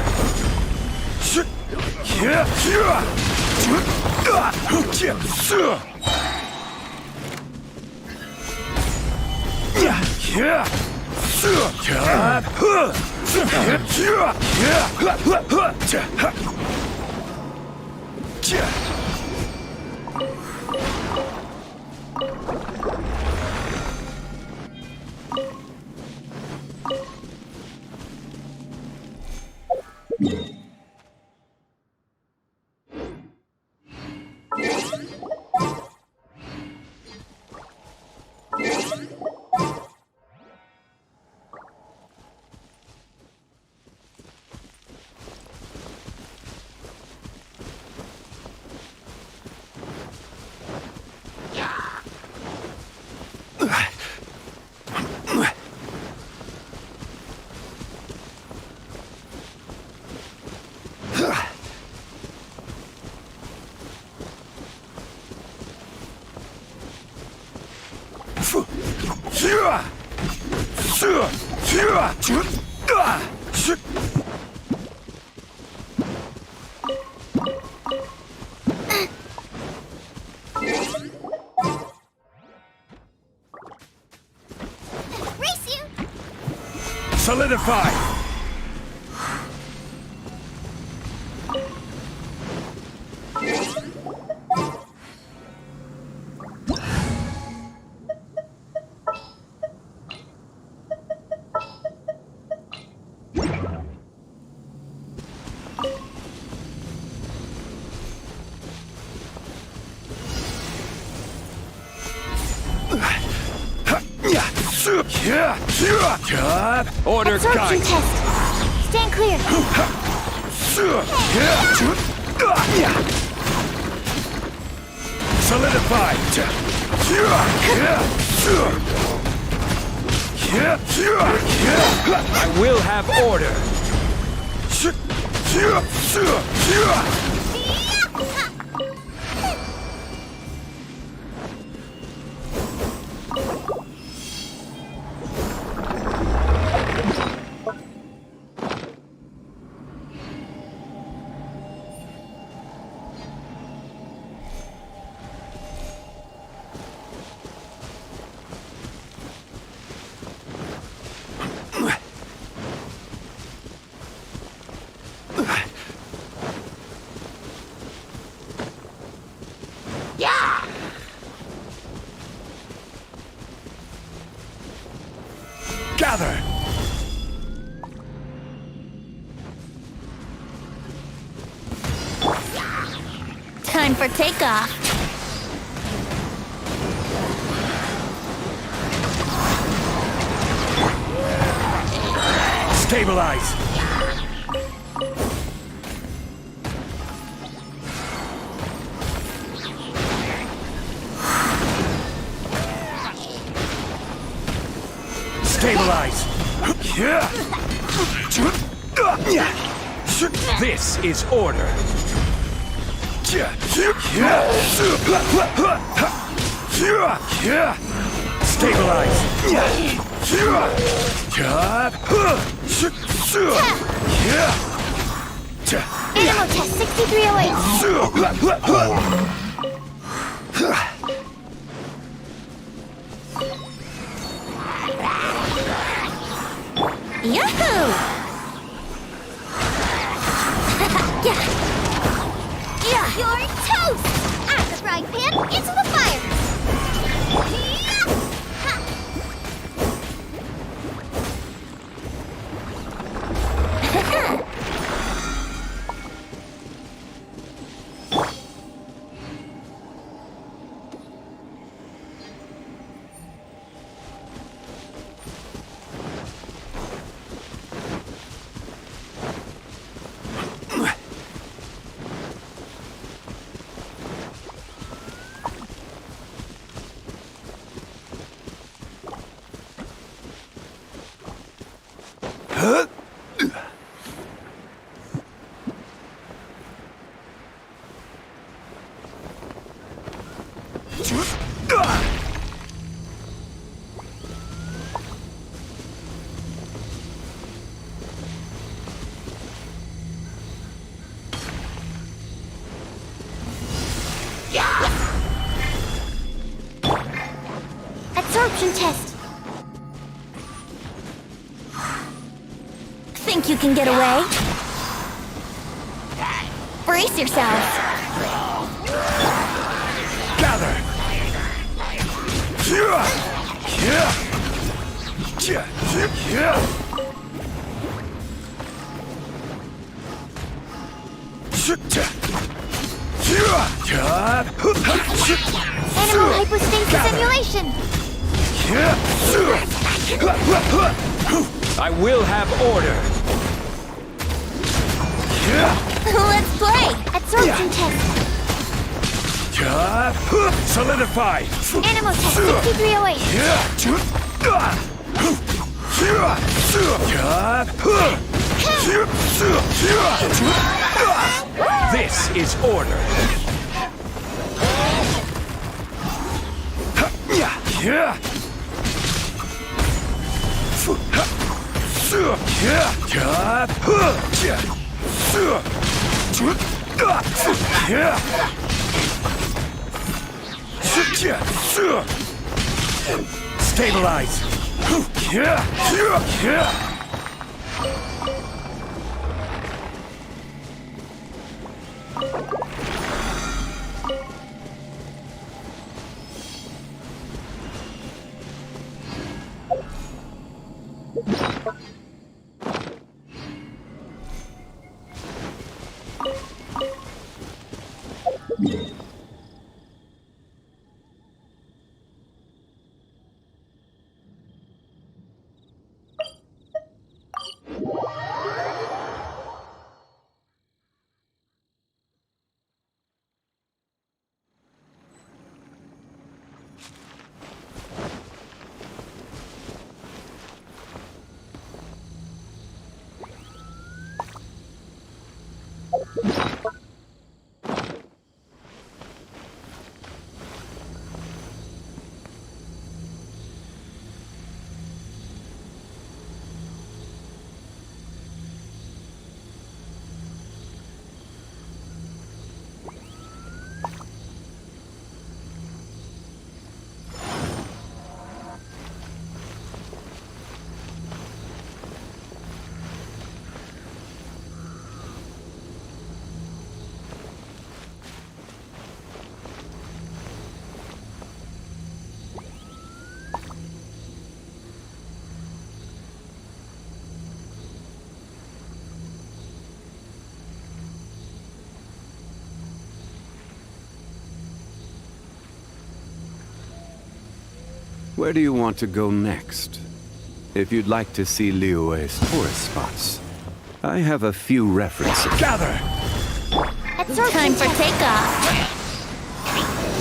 Speaker 1: Solidify!
Speaker 12: Order
Speaker 4: Absorption
Speaker 12: guide.
Speaker 4: test. Stand clear.
Speaker 1: Solidify!
Speaker 12: I will have order.
Speaker 1: Gather!
Speaker 5: Time for takeoff.
Speaker 1: Stabilize! Stabilize!
Speaker 12: This is order.
Speaker 4: Animal test 6308.
Speaker 5: Yahoo!
Speaker 4: You're toast! At the frying pan, into the fire!
Speaker 10: Absorption test. Think you can get away? Brace yourselves.
Speaker 1: Gather!
Speaker 4: Animal hypostasis simulation.
Speaker 12: I will have order.
Speaker 10: Let's play.
Speaker 4: Absorption test.
Speaker 12: Solidify.
Speaker 4: Animal test 6308.
Speaker 12: This is order.
Speaker 1: Stabilize!
Speaker 7: Where do you want to go next? If you'd like to see Liyue's tourist spots, I have a few references.
Speaker 1: Gather!
Speaker 10: Time for takeoff.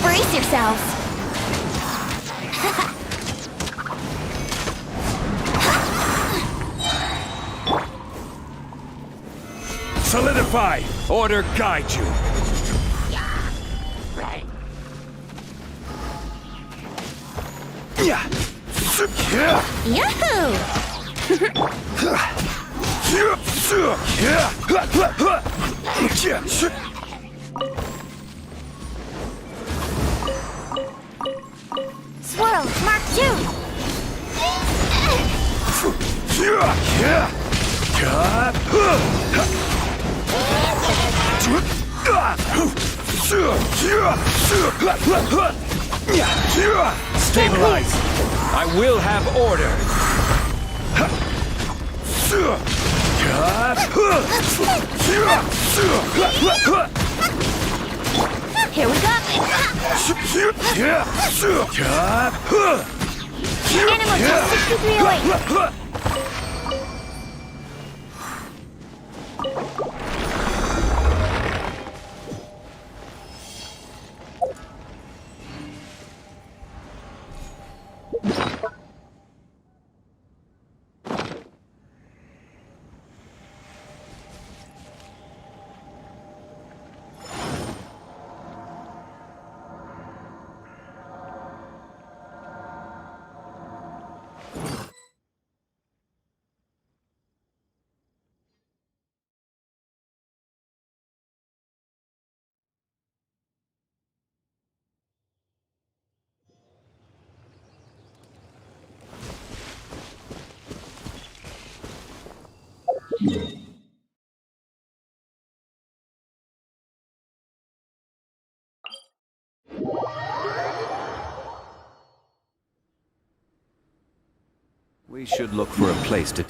Speaker 10: Brace yourselves.
Speaker 12: Solidify. Order guide you.
Speaker 10: Yahoo!
Speaker 4: Swirl, Mark 2.
Speaker 12: Stabilize. I will have order.
Speaker 10: Here we go.
Speaker 4: Animal test 6308.
Speaker 7: We should look for a place to...